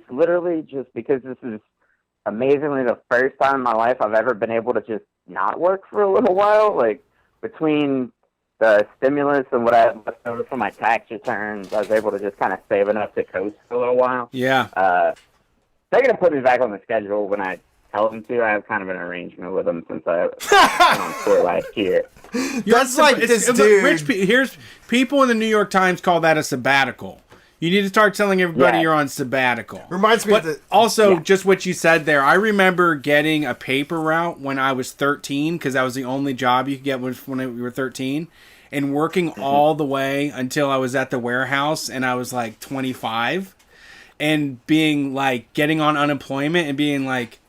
literally just because this is amazingly the first time in my life I've ever been able to just not work for a little while. Like, between the stimulus and what I had left over from my tax returns, I was able to just kind of save enough to coast for a little while. Yeah. They're going to put me back on the schedule when I tell them to. I have kind of an arrangement with them since I went on tour last year. That's like this dude. Here's people in the New York Times call that a sabbatical. You need to start telling everybody you're on sabbatical. Reminds me but of the... Also, just what you said there, I remember getting a paper route when I was 13, because that was the only job you could get when you were 13, and working all the way until I was at the warehouse and I was like 25, and being like, getting on unemployment and being like,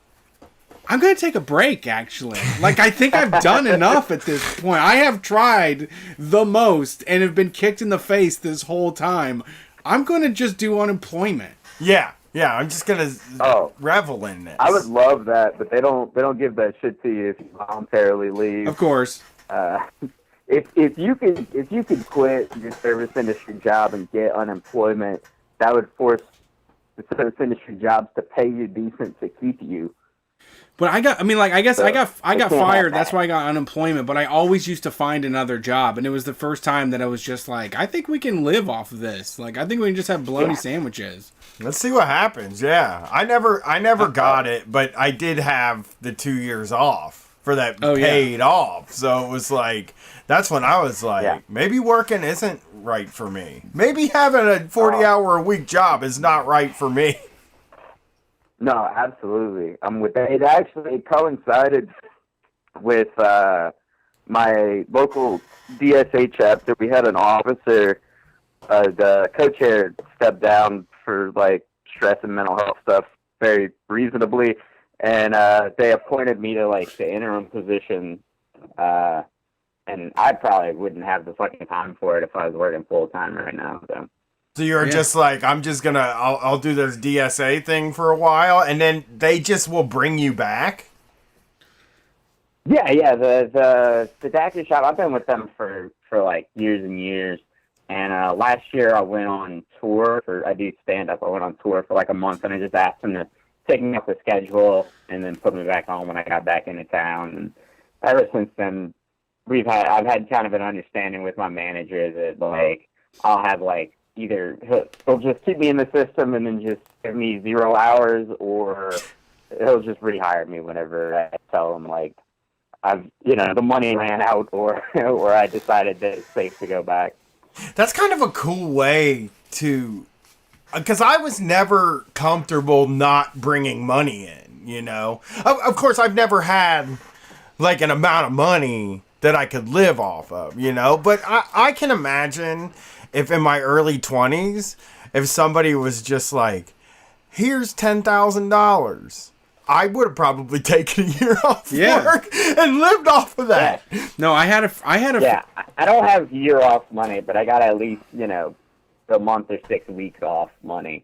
I'm going to take a break, actually. Like, I think I've done enough at this point. I have tried the most and have been kicked in the face this whole time. I'm going to just do unemployment. Yeah, I'm just going to revel in this. I would love that, but they don't give that shit to you if you voluntarily leave. Of course. If you could quit your service industry job and get unemployment, that would force the service industry jobs to pay you decent to keep you. But I got fired. That's why I got unemployment. But I always used to find another job, and it was the first time that I was just like, I think we can live off of this. Like, I think we can just have bologna sandwiches. Let's see what happens. Yeah, I never got it, but I did have the 2 years off for that paid off. So it was like, that's when I was like, maybe working isn't right for me. Maybe having a 40-hour-a-week job is not right for me. No, absolutely. I'm with that. It actually coincided with my local DSA chapter. We had an officer, the co-chair, stepped down for like stress and mental health stuff very reasonably, and they appointed me to like the interim position. And I probably wouldn't have the fucking time for it if I was working full time right now. So you're just like, I'll do this DSA thing for a while, and then they just will bring you back? Yeah, the daiquiri shop, I've been with them for like years and years. And last year I went on tour I do stand-up. I went on tour for like a month, and I just asked them to take me off the schedule and then put me back on when I got back into town. And ever since then, I've had kind of an understanding with my manager that like I'll have like, either he'll just keep me in the system and then just give me 0 hours, or he'll just rehire me whenever I tell him like the money ran out or I decided that it's safe to go back. That's kind of a cool way to, because I was never comfortable not bringing money in, you know. Of course, I've never had like an amount of money that I could live off of, you know, but I can imagine if in my early 20s, if somebody was just like, here's $10,000, I would have probably taken a year off work and lived off of that. Yeah. No, I had a. Yeah, I don't have year off money, but I got at least, a month or 6 weeks off money.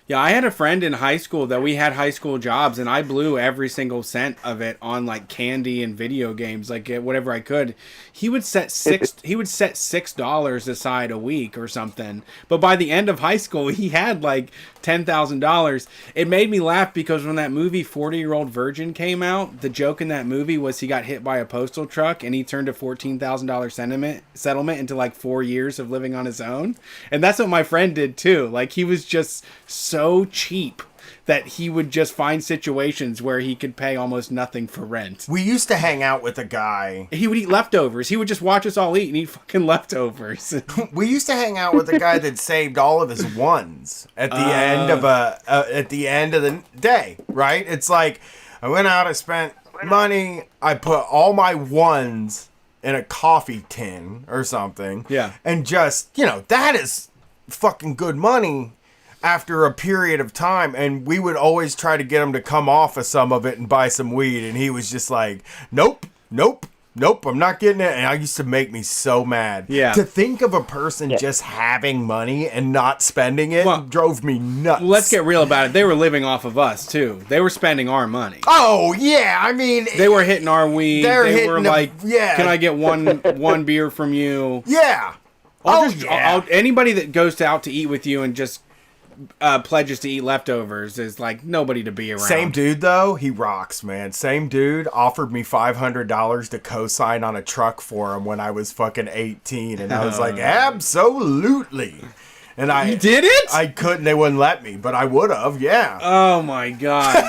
Yeah, I had a friend in high school that we had high school jobs, and I blew every single cent of it on like candy and video games, like whatever I could. He would set $6 aside a week or something. But by the end of high school, he had like $10,000. It made me laugh because when that movie 40-Year-Old Virgin came out, the joke in that movie was he got hit by a postal truck and he turned a $14,000 settlement into like 4 years of living on his own. And that's what my friend did too. Like, he was just so cheap that he would just find situations where he could pay almost nothing for rent. We used to hang out with a guy. He would eat leftovers. He would just watch us all eat and eat fucking leftovers. We used to hang out with a guy that saved all of his ones at the end of the day, right? It's like I went out, I spent money, I put all my ones in a coffee tin or something. Yeah. And just, that is fucking good money after a period of time. And we would always try to get him to come off of some of it and buy some weed. And he was just like, nope, I'm not getting it. And I used to make me so mad. Yeah. To think of a person just having money and not spending it drove me nuts. Let's get real about it. They were living off of us, too. They were spending our money. Oh, yeah. I mean... They were hitting our weed. They were like, can I get one beer from you? Yeah. Anybody that goes out to eat with you and just pledges to eat leftovers is like nobody to be around. Same dude, though. He rocks, man. Same dude offered me $500 to co-sign on a truck for him when I was fucking 18. And I was like, absolutely. And You did it? I couldn't. They wouldn't let me, but I would have. Yeah. Oh my god.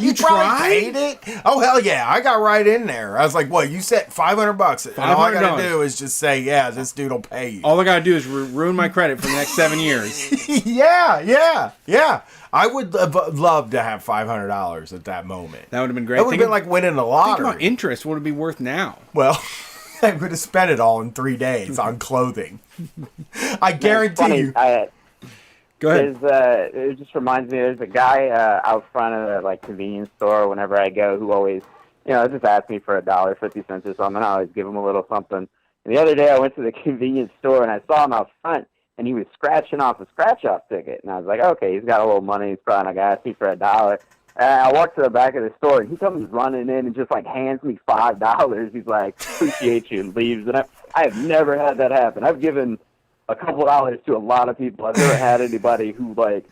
You tried? Paid it? Oh hell yeah! I got right in there. I was like, "What? You said $500, and all I gotta do is just say, yeah, this dude will pay you." All I gotta do is ruin my credit for the next 7 years. Yeah. I would love to have $500 at that moment. That would have been great. That would have been like winning the lottery. Think about interest. What would it be worth now? Well, I would have spent it all in 3 days on clothing. I guarantee you. Go ahead. It just reminds me, there's a guy out front of the convenience store whenever I go who always, just asks me for $1.50 or something. I always give him a little something. And the other day I went to the convenience store and I saw him out front and he was scratching off a scratch-off ticket. And I was like, okay, he's got a little money. He's probably not going to ask me for $1. And I walked to the back of the store and he comes running in and just hands me $5. He's like, appreciate you, and leaves. And I have never had that happen. I've given a couple dollars to a lot of people. I've never had anybody who was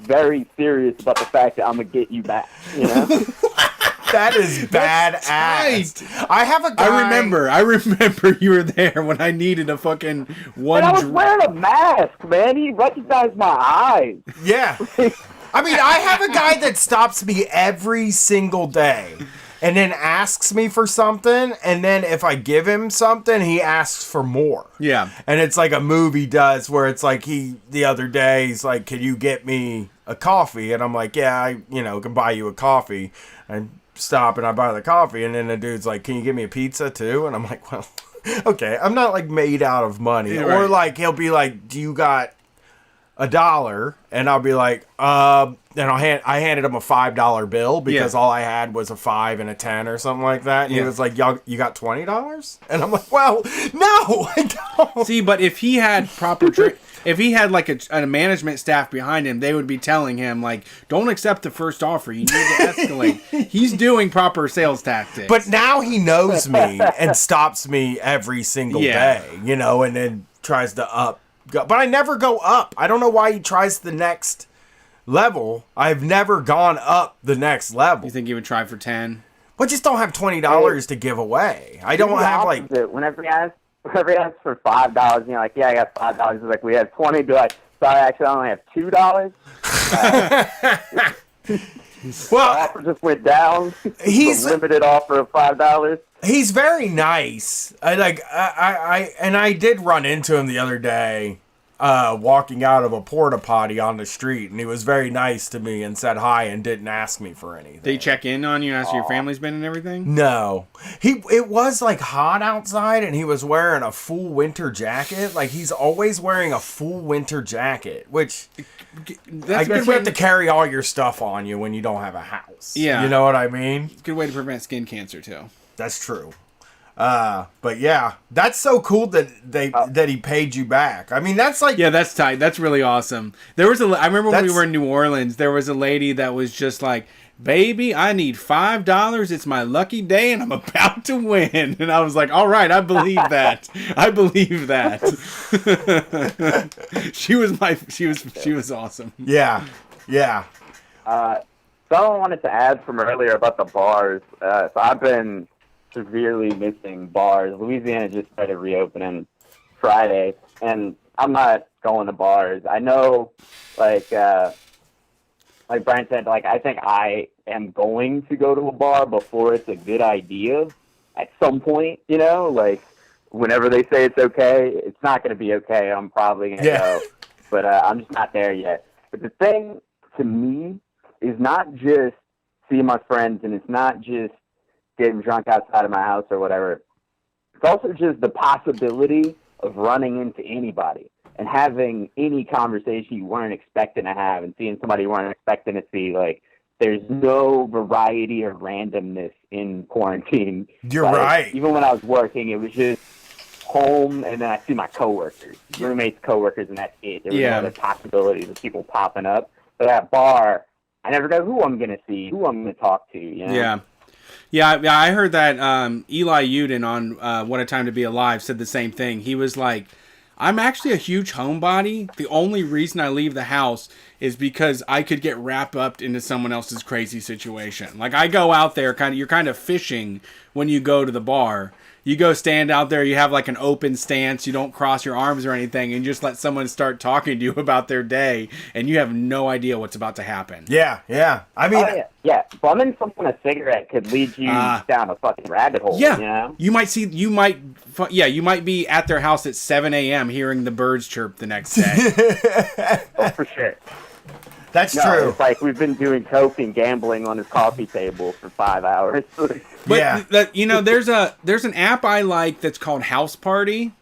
very serious about the fact that I'm gonna get you back. That is badass. I have a guy. I remember you were there when I needed a fucking one. And I was wearing a mask, man. He recognized my eyes. Yeah. I mean, I have a guy that stops me every single day. And then asks me for something, and then if I give him something, he asks for more. Yeah. And it's like a movie does, where it's like the other day, he's like, can you get me a coffee? And I'm like, yeah, I can buy you a coffee. And stop and I buy the coffee, and then the dude's like, can you give me a pizza too? And I'm like, well, okay, I'm not made out of money. Yeah, or right. he'll be like, do you got $1? And I'll be like, and I handed him a $5 bill because all I had was a 5 and a 10 or something like that. And he was like, "Y'all, you got $20?" And I'm like, well, no, I don't. See, but if he had if he had a management staff behind him, they would be telling him don't accept the first offer. You need to escalate. He's doing proper sales tactics. But now he knows me and stops me every single day, and then tries to go. But I never go up. I don't know why he tries the next level. I've never gone up the next level. You think he would try for 10? But just don't have $20 to give away. I don't have whenever he asks for $5, yeah, I got $5. He's like, we have 20. Be like, sorry, actually, I only have $2. Well, the offer just went down. He's a limited offer of $5. He's very nice. I did run into him the other day, walking out of a porta potty on the street, and he was very nice to me and said hi and didn't ask me for anything. Did he check in on you, ask your family's been and everything? No. It was hot outside, and he was wearing a full winter jacket. He's always wearing a full winter jacket, which I guess you have to carry all your stuff on you when you don't have a house. Yeah. You know what I mean? It's a good way to prevent skin cancer, too. That's true. But yeah, that's so cool that he paid you back. I mean, that's yeah, that's tight. That's really awesome. I remember when we were in New Orleans, there was a lady that was just like, baby, I need $5. It's my lucky day and I'm about to win. And I was like, all right, I believe that. I believe that. she was awesome. Yeah. Yeah. Someone wanted to add from earlier about the bars. So I've been severely missing bars. Louisiana just started reopening Friday, and I'm not going to bars. I know, like Brian said, like I think I am going to go to a bar before it's a good idea at some point, you know, like whenever they say it's okay, it's not going to be okay. I'm probably going to go, but I'm just not there yet. But the thing to me is not just seeing my friends, and it's not just getting drunk outside of my house or whatever. It's also just the possibility of running into anybody and having any conversation you weren't expecting to have and seeing somebody you weren't expecting to see. Like, there's no variety or randomness in quarantine. You're like, right. Even when I was working, it was just home, and then I see my coworkers, roommates, coworkers, and that's it. There was no other possibilities of people popping up. But at bar, I never know who I'm going to see, who I'm going to talk to, you know? Yeah, I heard that Eli Uden on What a Time to Be Alive said the same thing. He was like, I'm actually a huge homebody. The only reason I leave the house is because I could get wrapped up into someone else's crazy situation. Like, I go out there, you're kind of fishing when you go to the bar. You go stand out there, you have like an open stance, you don't cross your arms or anything, and just let someone start talking to you about their day, and you have no idea what's about to happen. Yeah. I mean, bumming someone a cigarette could lead you down a fucking rabbit hole. Yeah, you know? You might be at their house at 7 a.m. hearing the birds chirp the next day. Oh, for sure. That's true. It's like we've been doing coke and gambling on his coffee table for 5 hours. But there's an app I like that's called House Party,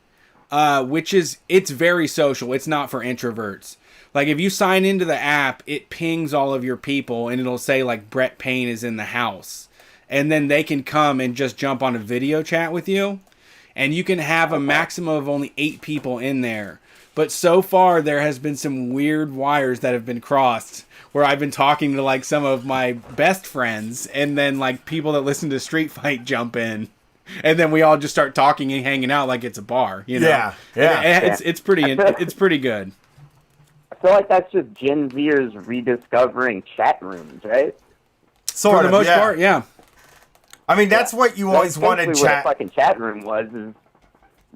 which it's very social. It's not for introverts. Like, if you sign into the app, it pings all of your people, and it'll say like Brett Payne is in the house, and then they can come and just jump on a video chat with you, and you can have a maximum of only 8 people in there. But so far, there has been some weird wires that have been crossed where I've been talking to, like, some of my best friends, and then, like, people that listen to Street Fight jump in. And then we all just start talking and hanging out like it's a bar, you know? Yeah. It's pretty good. I feel like that's just Gen Zers rediscovering chat rooms, right? Sort For the most part, yeah. I mean, that's what you always wanted. What a fucking chat room was is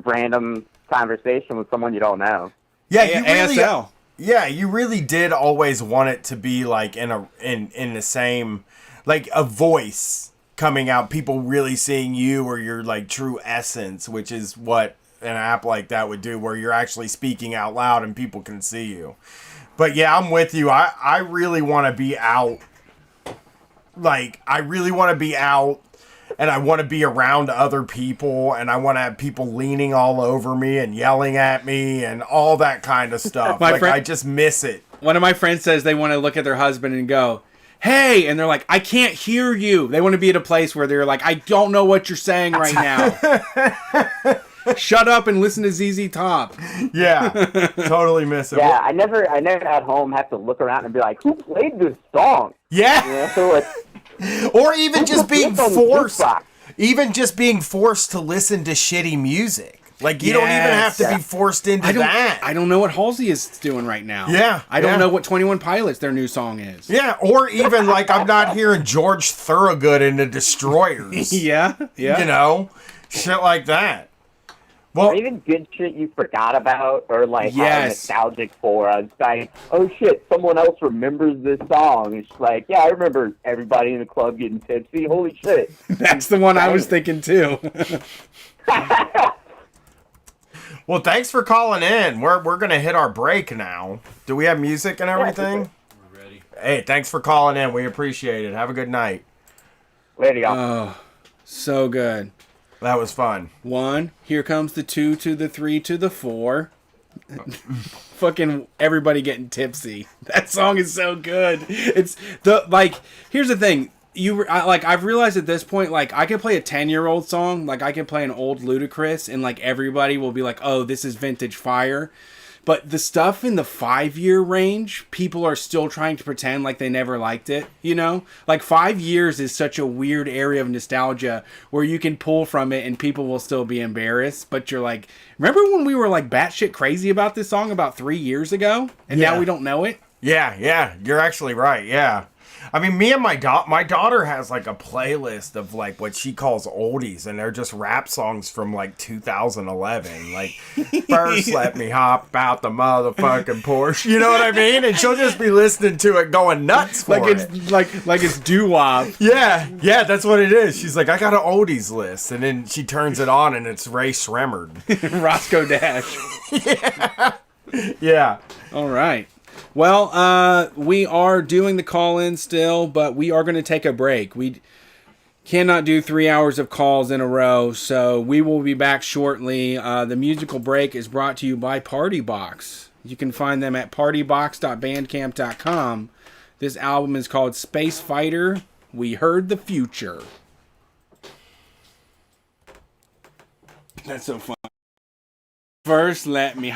random conversation with someone you don't know. Yeah, you really, ASL. Yeah, you really did always want it to be like in the same, like a voice coming out, people really seeing you or your like true essence, which is what an app like that would do, where you're actually speaking out loud and people can see you. But yeah, I'm with you. I really want to be out. Like, I really want to be out. And I want to be around other people, and I want to have people leaning all over me and yelling at me and all that kind of stuff. I just miss it. One of my friends says they want to look at their husband and go, "Hey," and they're like, "I can't hear you." They want to be at a place where they're like, "I don't know what you're saying right now." Shut up and listen to ZZ Top. Yeah, totally miss it. Yeah, I never at home have to look around and be like, "Who played this song?" Yeah. You know, so like, or even just being forced. Even just being forced to listen to shitty music. Like, you don't even have to be forced into that. I don't know what Halsey is doing right now. Yeah. I don't know what 21 Pilots, their new song is. Yeah, or even, like, I'm not hearing George Thorogood in the Destroyers. Yeah. You know? Shit like that. Well, or even good shit you forgot about or like how nostalgic for. It's like, oh shit, someone else remembers this song. It's like, yeah, I remember everybody in the club getting tipsy. Holy shit. That's the one I was thinking too. Well, thanks for calling in. We're going to hit our break now. Do we have music and everything? We're ready. Hey, thanks for calling in. We appreciate it. Have a good night. Later, y'all. Oh, so good. That was fun. 1, here comes the 2 to the 3 to the 4. Fucking everybody getting tipsy. That song is so good. It's the, like, here's the thing. I've realized at this point, like, I can play a 10-year-old song, like, I can play an old Ludacris, and, like, everybody will be like, oh, this is vintage fire. But the stuff in the 5-year range, people are still trying to pretend like they never liked it, you know? Like, 5 years is such a weird area of nostalgia where you can pull from it and people will still be embarrassed. But you're like, remember when we were, like, batshit crazy about this song about 3 years ago? And now we don't know it? Yeah, you're actually right, yeah. I mean, me and my daughter has like a playlist of like what she calls oldies, and they're just rap songs from like 2011. Like, first let me hop out the motherfucking Porsche. You know what I mean? And she'll just be listening to it, going nuts for like it. it's like it's doo-wop. Yeah, that's what it is. She's like, I got an oldies list, and then she turns it on, and it's Ray Shremmerd. Roscoe Dash. Yeah. All right. Well, we are doing the call-in still, but we are going to take a break. We cannot do 3 hours of calls in a row, so we will be back shortly. The musical break is brought to you by Party Box. You can find them at partybox.bandcamp.com. This album is called Space Fighter. We Heard the Future. That's so fun. First, let me...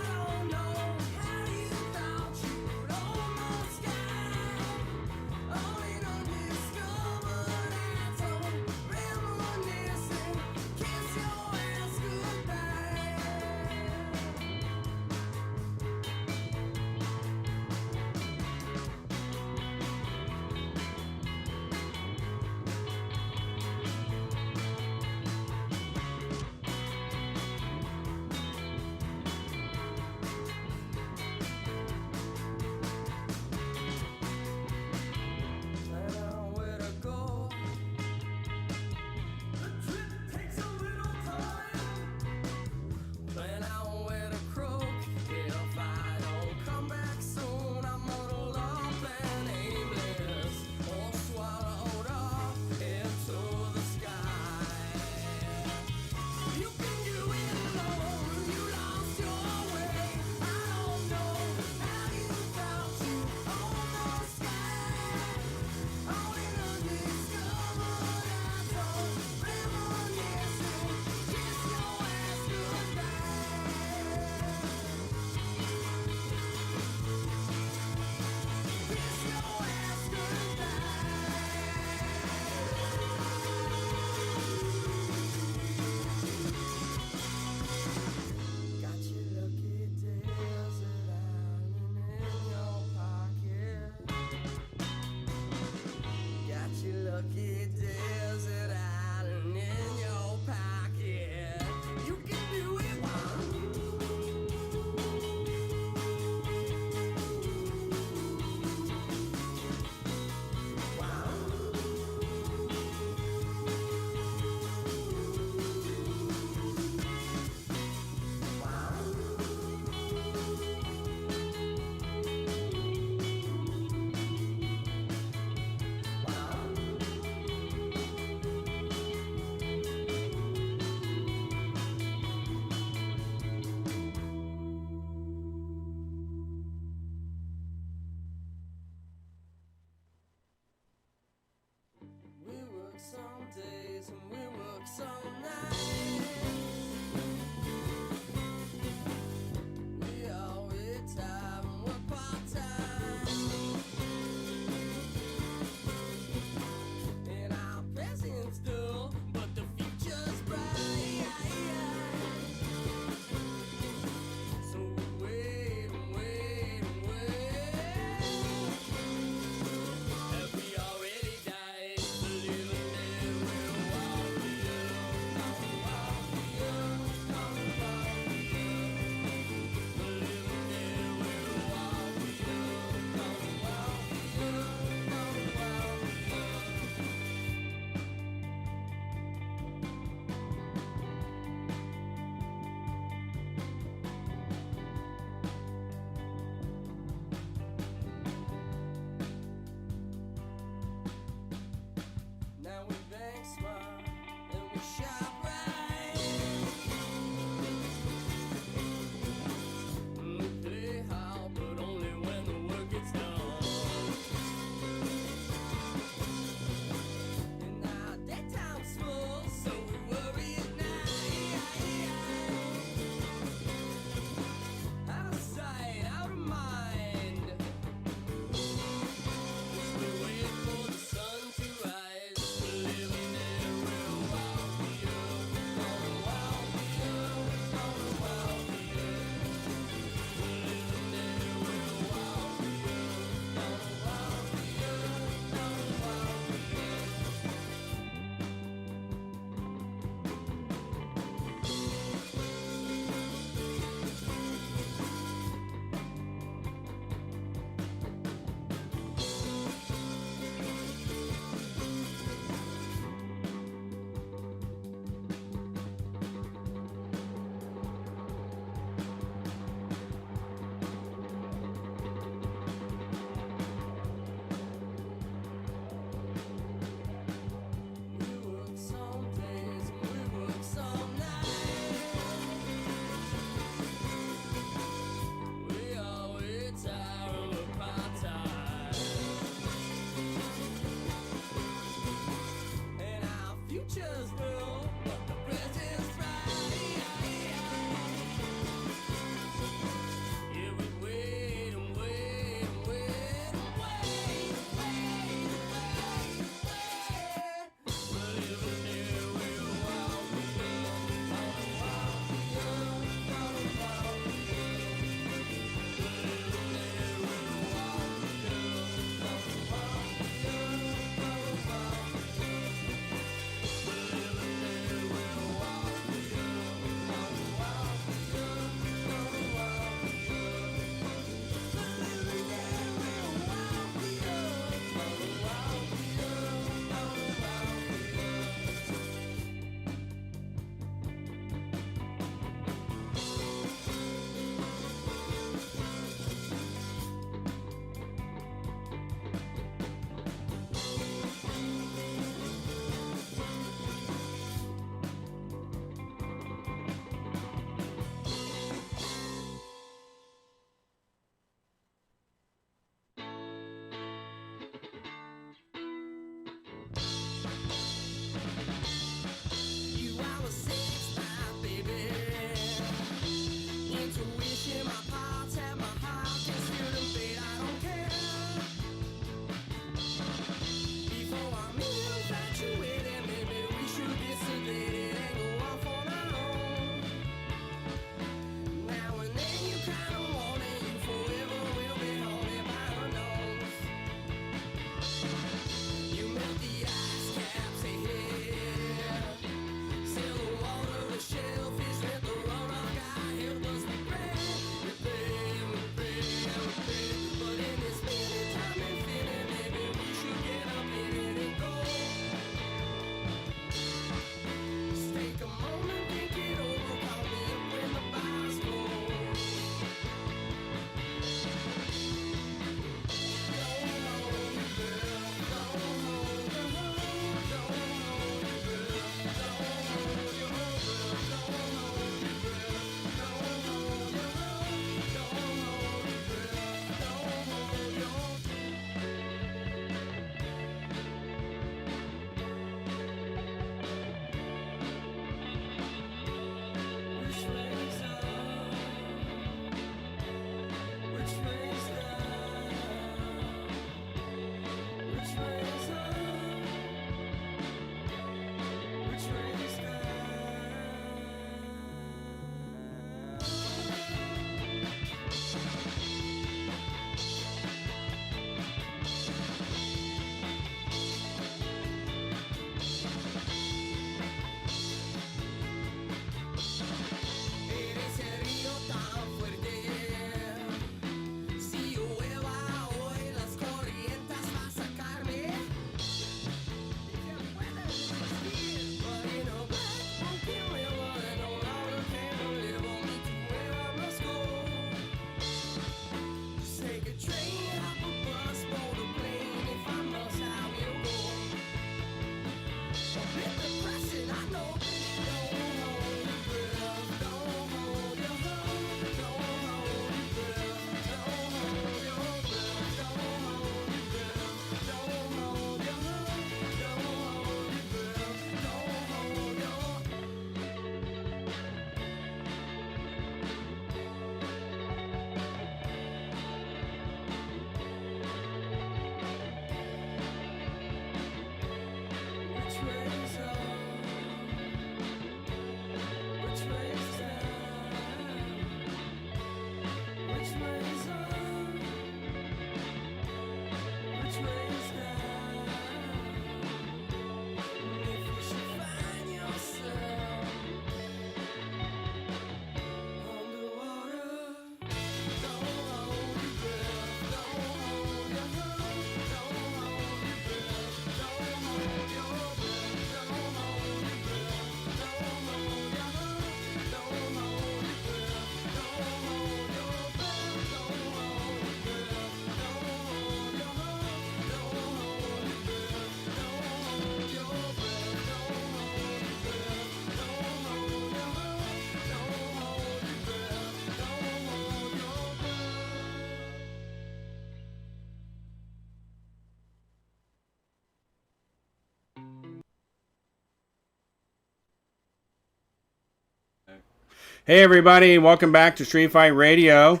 Hey everybody, welcome back to Street Fight Radio.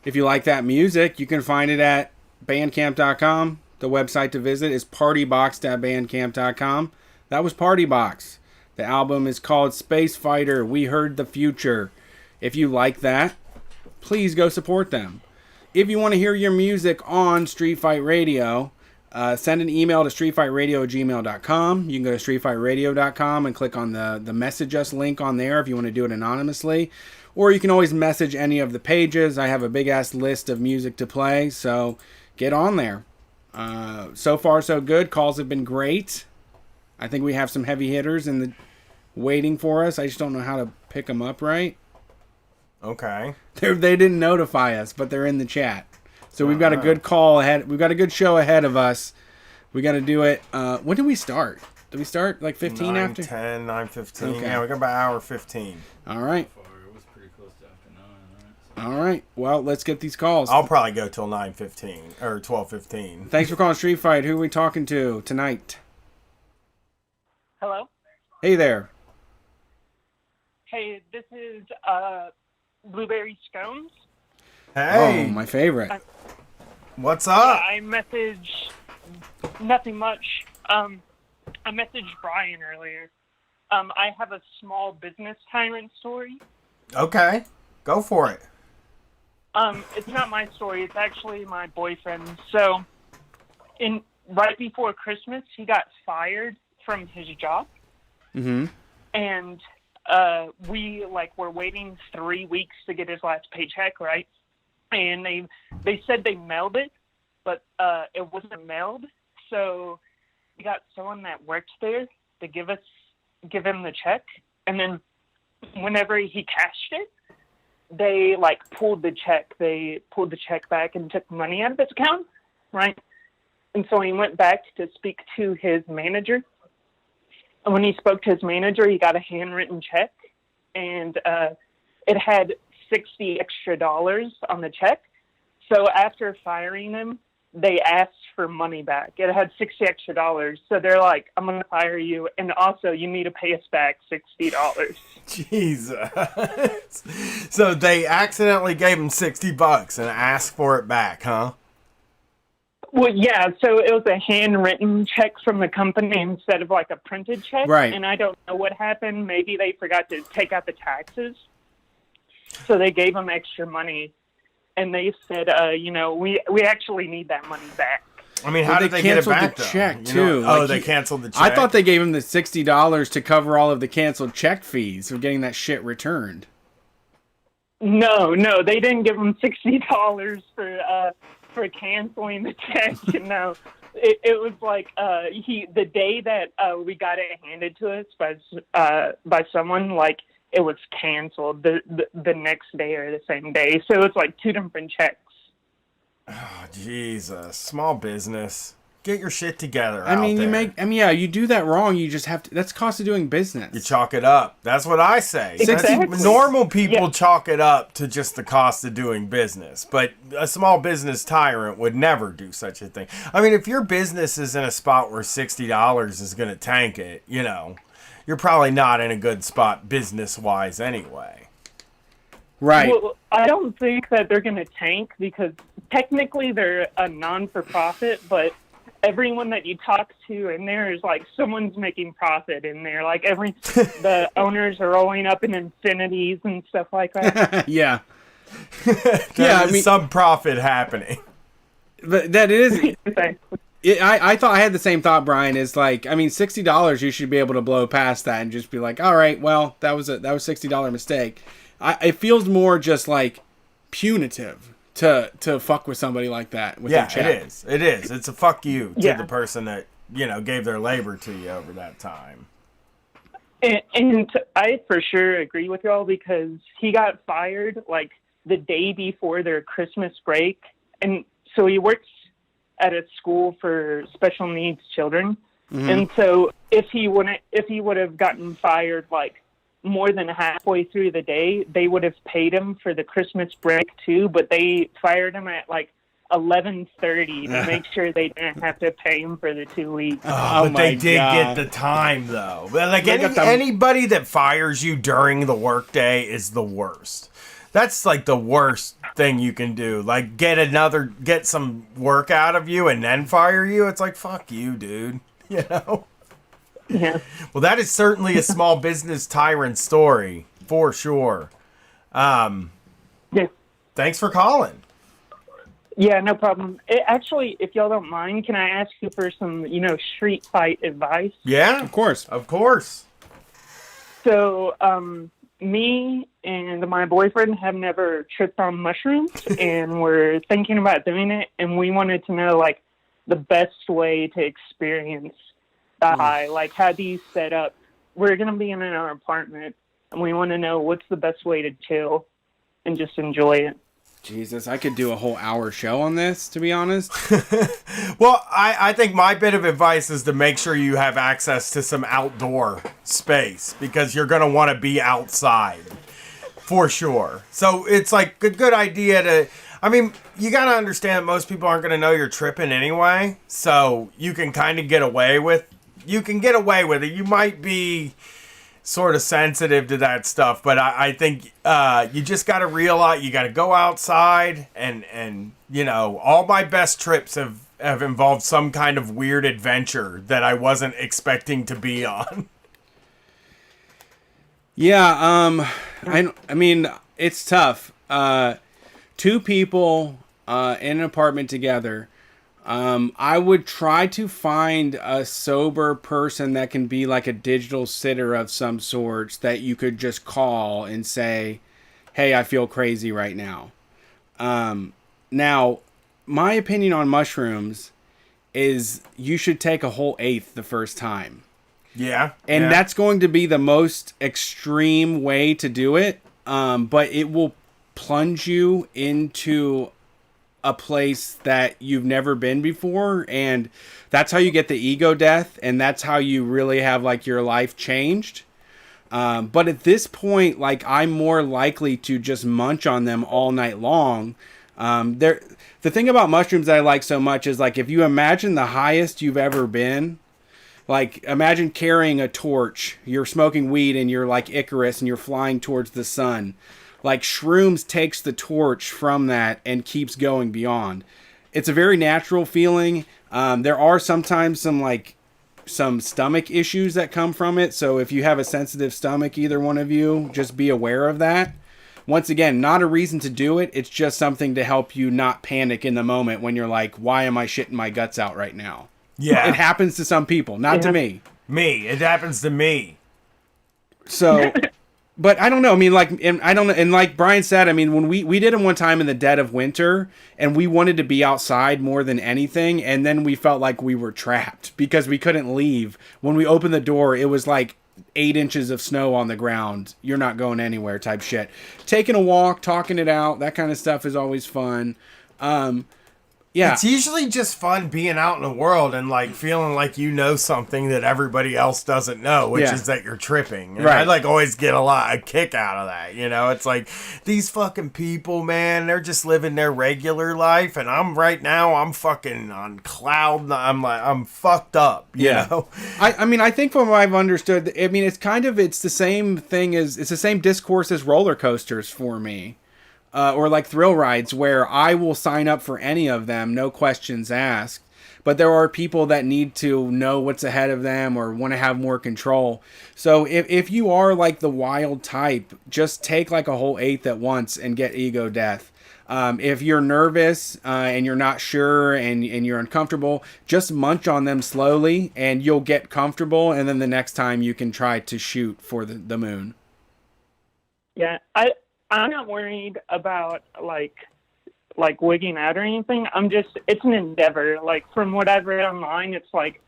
If you like that music, you can find it at bandcamp.com. The website to visit is partybox.bandcamp.com. That was Partybox. The album is called Space Fighter, We Heard the Future. If you like that, please go support them. If you want to hear your music on Street Fight Radio, send an email to streetfightradio@gmail.com. You can go to streetfightradio.com and click on the message us link on there if you want to do it anonymously. Or you can always message any of the pages. I have a big-ass list of music to play, so get on there. So far, so good. Calls have been great. I think we have some heavy hitters waiting for us. I just don't know how to pick them up right. Okay. They didn't notify us, but they're in the chat. So we've got a good call ahead. We've got a good show ahead of us. We got to do it. When did we start? Did we start like 15 after? 9:10, 9:15. Okay. Yeah, we got about hour 15. All right. All right. Well, let's get these calls. I'll probably go till 9:15 or 12:15. Thanks for calling Street Fight. Who are we talking to tonight? Hello. Hey there. Hey, this is Blueberry Scones. Hey, Oh, my favorite. what's up? I messaged nothing much. I messaged Brian earlier. I have a small business tyrant story. Okay, go for it. It's not my story. It's actually my boyfriend. So, right before Christmas, he got fired from his job, Mm-hmm. and we were waiting 3 weeks to get his last paycheck, right? And they said they mailed it, but it wasn't mailed. So we got someone that worked there to give him the check, and then whenever he cashed it, they pulled the check. They pulled the check back and took money out of his account, right? And so he went back to speak to his manager. And when he spoke to his manager, he got a handwritten check, and it had $60 extra on the check. So after firing him, they asked for money back. It had $60 extra. So they're like, I'm going to fire you, and also you need to pay us back $60. Jesus. So they accidentally gave him $60 and asked for it back, huh? Well, yeah, so it was a handwritten check from the company instead of a printed check. Right. And I don't know what happened. Maybe they forgot to take out the taxes. So they gave him extra money. And they said, we actually need that money back. I mean, how did they get it back, the though? check, You too. know- Like, they canceled the check? I thought they gave him the $60 to cover all of the canceled check fees of getting that shit returned. No, they didn't give him $60 for canceling the check. No, it was the day that we got it handed to us by someone, it was canceled the next day or the same day. So it's two different checks. Oh, Jesus. Small business. Get your shit together. I mean, out there. yeah, you do that wrong. You just have to. That's cost of doing business. You chalk it up. That's what I say. Exactly. Normal people chalk it up to just the cost of doing business. But a small business tyrant would never do such a thing. I mean, if your business is in a spot where $60 is going to tank it, you're probably not in a good spot business-wise anyway. Right. Well, I don't think that they're going to tank because technically they're a non-for-profit, but everyone that you talk to in there is someone's making profit in there. The owners are rolling up in infinities and stuff like that. Yeah. There's some profit happening. But that is. I thought I had the same thought, Brian. Is $60. You should be able to blow past that and just be like, all right, well, that was $60 mistake. It feels more just punitive to fuck with somebody like that. With their check. It is. It's a fuck you to the person that gave their labor to you over that time. And I for sure agree with y'all because he got fired the day before their Christmas break, and so he works at a school for special needs children. Mm-hmm. And so if he would have gotten fired more than halfway through the day, they would have paid him for the Christmas break too, but they fired him at 11:30 to make sure they didn't have to pay him for the 2 weeks. But they did get the time, though. Like anybody that fires you during the workday is the worst. That's like the worst thing you can do. Like get some work out of you and then fire you. It's like, fuck you, dude. You know? Yeah. Well, that is certainly a small business tyrant story for sure. Yeah. Thanks for calling. Yeah, no problem. Actually, if y'all don't mind, can I ask you for some, street fight advice? Yeah, Of course. of course. So, me and my boyfriend have never tripped on mushrooms, and we're thinking about doing it, and we wanted to know, like, the best way to experience the high. Like, how do you set up? We're going to be in our apartment, and we want to know what's the best way to chill and just enjoy it. Jesus, I could do a whole hour show on this, to be honest. Well, I think my bit of advice is to make sure you have access to some outdoor space because you're going to want to be outside for sure. So it's like a good idea to, I mean, you got to understand most people aren't going to know you're tripping anyway. So you can kind of get away with it. You might be sort of sensitive to that stuff, but I think you just got to realize you got to go outside and all my best trips have involved some kind of weird adventure that I wasn't expecting to be on. Yeah, I mean, it's tough. Two people in an apartment together. I would try to find a sober person that can be like a digital sitter of some sorts that you could just call and say, hey, I feel crazy right now. Now, my opinion on mushrooms is you should take a whole eighth the first time. Yeah. And that's going to be the most extreme way to do it. But it will plunge you into a place that you've never been before, and that's how you get the ego death, and that's how you really have like your life changed. But at this point, like, I'm more likely to just munch on them all night long. The thing about mushrooms that I like so much is, like, if you imagine the highest you've ever been, like, imagine carrying a torch, you're smoking weed and you're like Icarus and you're flying towards the sun. Like, shrooms takes the torch from that and keeps going beyond. It's a very natural feeling. There are sometimes some stomach issues that come from it. So if you have a sensitive stomach, either one of you, just be aware of that. Once again, not a reason to do it. It's just something to help you not panic in the moment when you're like, why am I shitting my guts out right now? Yeah. It happens to some people, not to me. It happens to me. So... But I don't know. I mean, like, and I don't know. And like Brian said, I mean, when we did it one time in the dead of winter, and we wanted to be outside more than anything, and then we felt like we were trapped because we couldn't leave. When we opened the door, it was like 8 inches of snow on the ground. You're not going anywhere type shit. Taking a walk, talking it out, that kind of stuff is always fun. Yeah. It's usually just fun being out in the world and like feeling like you know something that everybody else doesn't know, which is that you're tripping. And right. I like always get a kick out of that. It's like these fucking people, man, they're just living their regular life, and I'm fucking on cloud. I'm fucked up. You know? I mean, I think from what I've understood, I mean, it's the same thing it's the same discourse as roller coasters for me. Or like thrill rides, where I will sign up for any of them, no questions asked. But there are people that need to know what's ahead of them or want to have more control. So if you are like the wild type, just take like a whole eighth at once and get ego death. If you're nervous and you're not sure and you're uncomfortable, just munch on them slowly and you'll get comfortable. And then the next time you can try to shoot for the moon. Yeah, I'm not worried about like wigging out or anything. It's an endeavor. Like, from what I've read online, it's like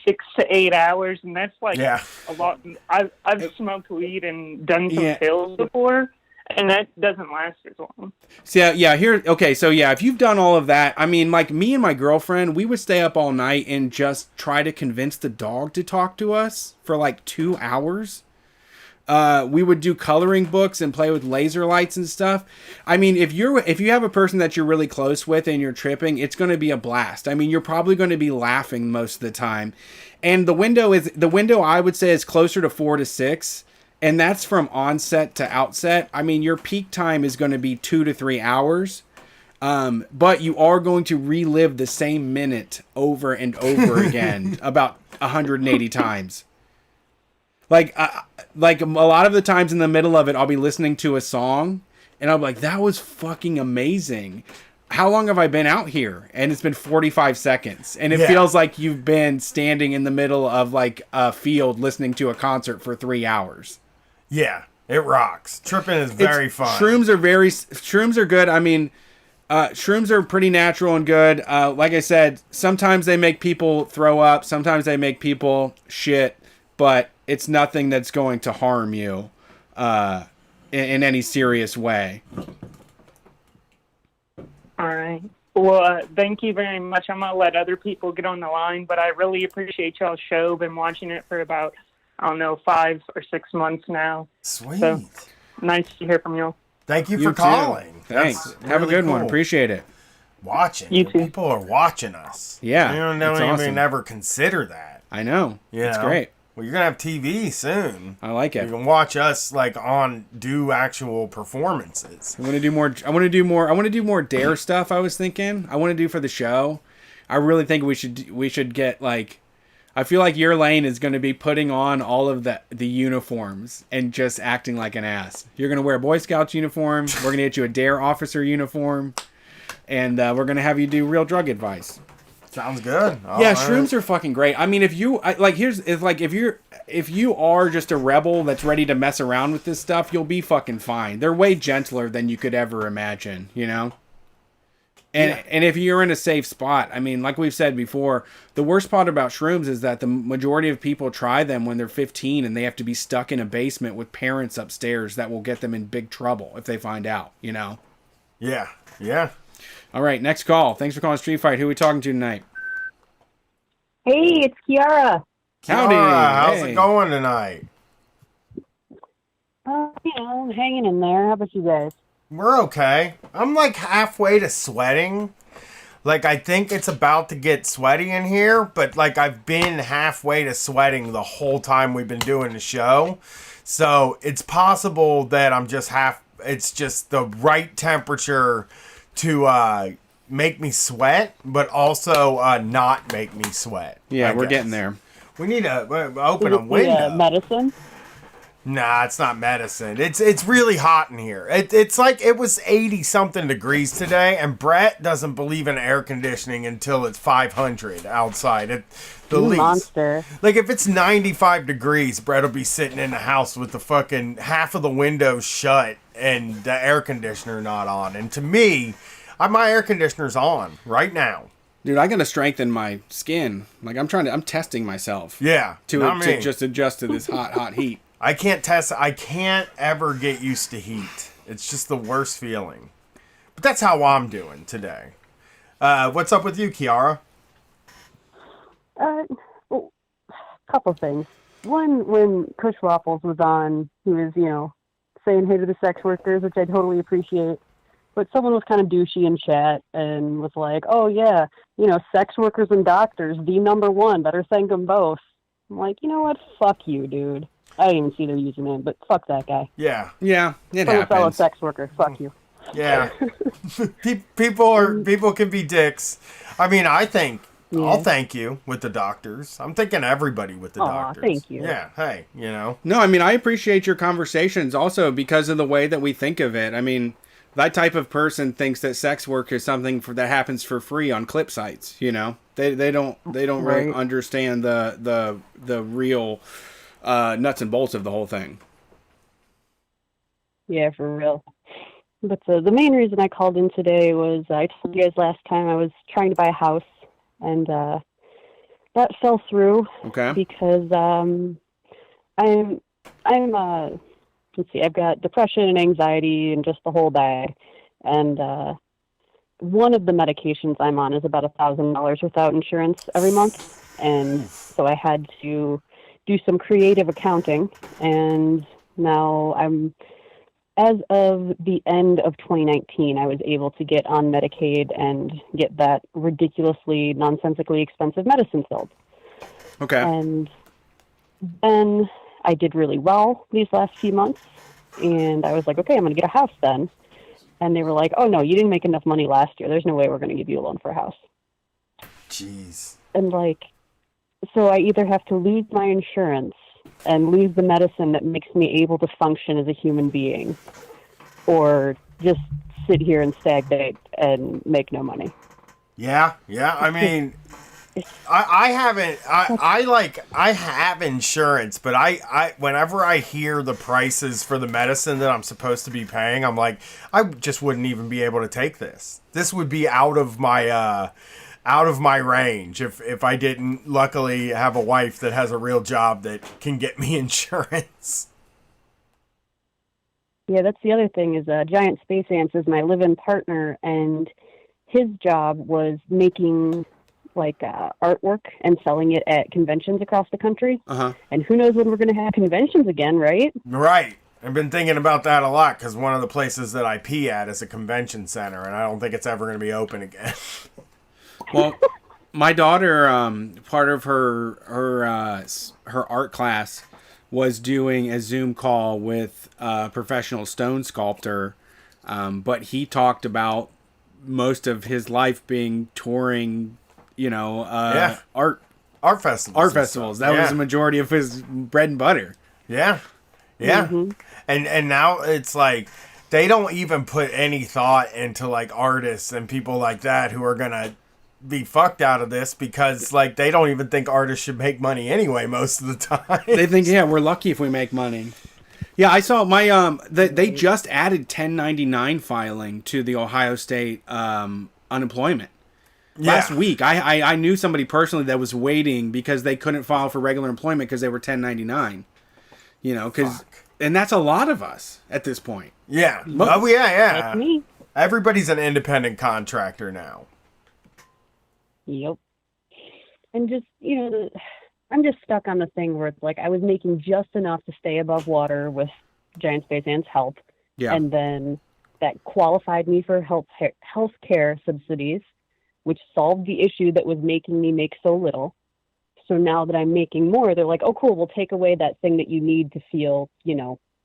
6 to 8 hours, and that's like a lot. I've smoked weed and done some pills before, and that doesn't last as long. So if you've done all of that, I mean, like me and my girlfriend, we would stay up all night and just try to convince the dog to talk to us for like 2 hours. We would do coloring books and play with laser lights and stuff. I mean, if you have a person that you're really close with and you're tripping, it's going to be a blast. I mean, you're probably going to be laughing most of the time. And the window I would say is closer to 4 to 6, and that's from onset to outset. I mean, your peak time is going to be 2 to 3 hours. But you are going to relive the same minute over and over again about 180 times. Like a lot of the times in the middle of it, I'll be listening to a song and I'll be like, that was fucking amazing. How long have I been out here? And it's been 45 seconds. And it feels like you've been standing in the middle of like a field listening to a concert for 3 hours. Yeah, it rocks. Tripping is very fun. Shrooms are good. I mean, shrooms are pretty natural and good. Like I said, sometimes they make people throw up. Sometimes they make people shit. But it's nothing that's going to harm you in any serious way. All right. Well, thank you very much. I'm going to let other people get on the line, but I really appreciate y'all's show. Been watching it for about, 5 or 6 months now. Sweet. So, nice to hear from y'all. Thank you for calling. Thanks. Have a good one. Appreciate it. Watching. You too. People are watching us. Yeah. You don't even ever consider that. I know. It's great. Well, you're gonna have TV soon. I like it. You can watch us do actual performances. I want to do more. I want to do more dare stuff. I was thinking. I want to do for the show. I really think we should get like. I feel like your lane is going to be putting on all of the uniforms and just acting like an ass. You're going to wear a Boy Scouts uniform. We're going to get you a dare officer uniform, and we're going to have you do real drug advice. Sounds good. Yeah, shrooms are fucking great. I mean, if you are just a rebel that's ready to mess around with this stuff, you'll be fucking fine. They're way gentler than you could ever imagine, you know? And if you're in a safe spot, I mean, like we've said before, the worst part about shrooms is that the majority of people try them when they're 15 and they have to be stuck in a basement with parents upstairs that will get them in big trouble if they find out, you know? Yeah. Yeah. All right, next call. Thanks for calling Street Fight. Who are we talking to tonight? Hey, it's Kiara. Howdy. How's it going tonight? Hanging in there. How about you guys? We're okay. I'm like halfway to sweating. Like, I think it's about to get sweaty in here, but like I've been halfway to sweating the whole time we've been doing the show. So it's possible that it's just the right temperature to make me sweat, but also not make me sweat. Yeah, we're getting there. We need to open a window. Medicine? Nah, it's not medicine. It's really hot in here. It's like it was 80-something degrees today, and Brett doesn't believe in air conditioning until it's 500 outside at the least. Monster. Like, if it's 95 degrees, Brett will be sitting in the house with the fucking half of the windows shut and the air conditioner not on. And to me, my air conditioner's on right now. Dude, I gotta strengthen my skin. Like, I'm testing myself. Yeah. To just adjust to this hot heat. I can't ever get used to heat. It's just the worst feeling. But that's how I'm doing today. What's up with you, Kiara? Couple things. One, when Kush Waffles was on, he was, saying hey to the sex workers, which I totally appreciate. But someone was kind of douchey in chat and was like, oh, yeah, sex workers and doctors, the number one, better thank them both. I'm like, you know what? Fuck you, dude. I didn't even see their username, but fuck that guy. Yeah. Yeah, it happens. Fellow sex worker. Fuck you. Yeah. People can be dicks. I mean, I'll thank you with the doctors. I'm thinking everybody with the doctors. Thank you. Yeah, hey, No, I mean, I appreciate your conversations also because of the way that we think of it. I mean, that type of person thinks that sex work is something that happens for free on clip sites, They don't really understand the real nuts and bolts of the whole thing. Yeah, for real. But the main reason I called in today was I told you guys last time I was trying to buy a house, and that fell through. Okay. Because let's see, I've got depression and anxiety and just the whole bag, and one of the medications I'm on is about $1,000 without insurance every month, and so I had to do some creative accounting and Now as of the end of 2019, I was able to get on Medicaid and get that ridiculously, nonsensically expensive medicine filled. Okay. And then I did really well these last few months, and I was like, okay, I'm going to get a house then. And they were like, oh, no, you didn't make enough money last year. There's no way we're going to give you a loan for a house. Jeez. And, like, so I either have to lose my insurance and lose the medicine that makes me able to function as a human being, or just sit here and stagnate and make no money. Yeah. I mean, I have insurance, but I whenever I hear the prices for the medicine that I'm supposed to be paying, I'm like, I just wouldn't even be able to take this. This would be out of my range if I didn't luckily have a wife that has a real job that can get me insurance. Yeah, that's the other thing is Giant Space Ants is my live-in partner, and his job was making like artwork and selling it at conventions across the country. Uh-huh. And who knows when we're going to have conventions again, right? Right. I've been thinking about that a lot because one of the places that I pee at is a convention center, and I don't think it's ever going to be open again. Well, my daughter, part of her art class was doing a Zoom call with a professional stone sculptor, but he talked about most of his life being touring, art festivals. That was the majority of his bread and butter. Yeah. Mm-hmm. And now it's like they don't even put any thought into like artists and people like that who are gonna be fucked out of this because like they don't even think artists should make money anyway most of the time. They think, yeah, we're lucky if we make money. Yeah, I saw my they just added 1099 filing to the Ohio State unemployment. Last week, I knew somebody personally that was waiting because they couldn't file for regular employment because they were 1099. And that's a lot of us at this point. Yeah. Oh yeah. That's me. Everybody's an independent contractor now. Yep. And just, I'm just stuck on the thing where it's like I was making just enough to stay above water with Giant Space Ants' help. Yeah. And then that qualified me for health care subsidies, which solved the issue that was making me make so little. So now that I'm making more, they're like, oh, cool, we'll take away that thing that you need to feel,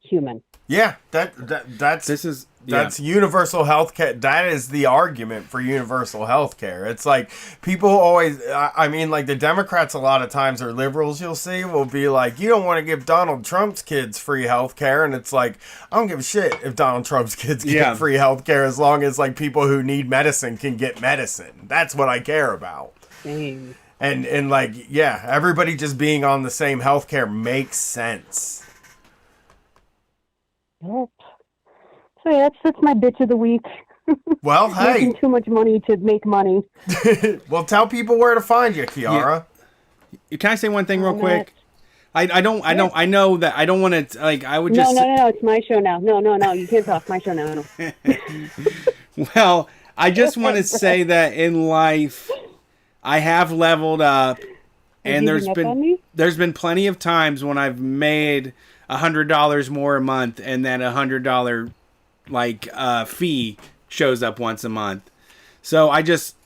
human. Yeah, that's universal health care. That is the argument for universal health care. It's like people always, like the Democrats a lot of times, or liberals you'll see, will be like, you don't want to give Donald Trump's kids free health care. And it's like, I don't give a shit if Donald Trump's kids get free health care as long as like people who need medicine can get medicine. That's what I care about. Dang. And like, yeah, everybody just being on the same health care makes sense. Yep. So yeah, that's my bitch of the week. Well, hey, making too much money to make money. Well, tell people where to find you, Kiara. Yeah. Can I say one thing real quick? I know that I don't want to like. I would just no. It's my show now. No. You can't talk. My show now. Well, I just want to say that in life, I have leveled up, and there's been plenty of times when I've made $100 more a month, and then $100 fee shows up once a month. So I just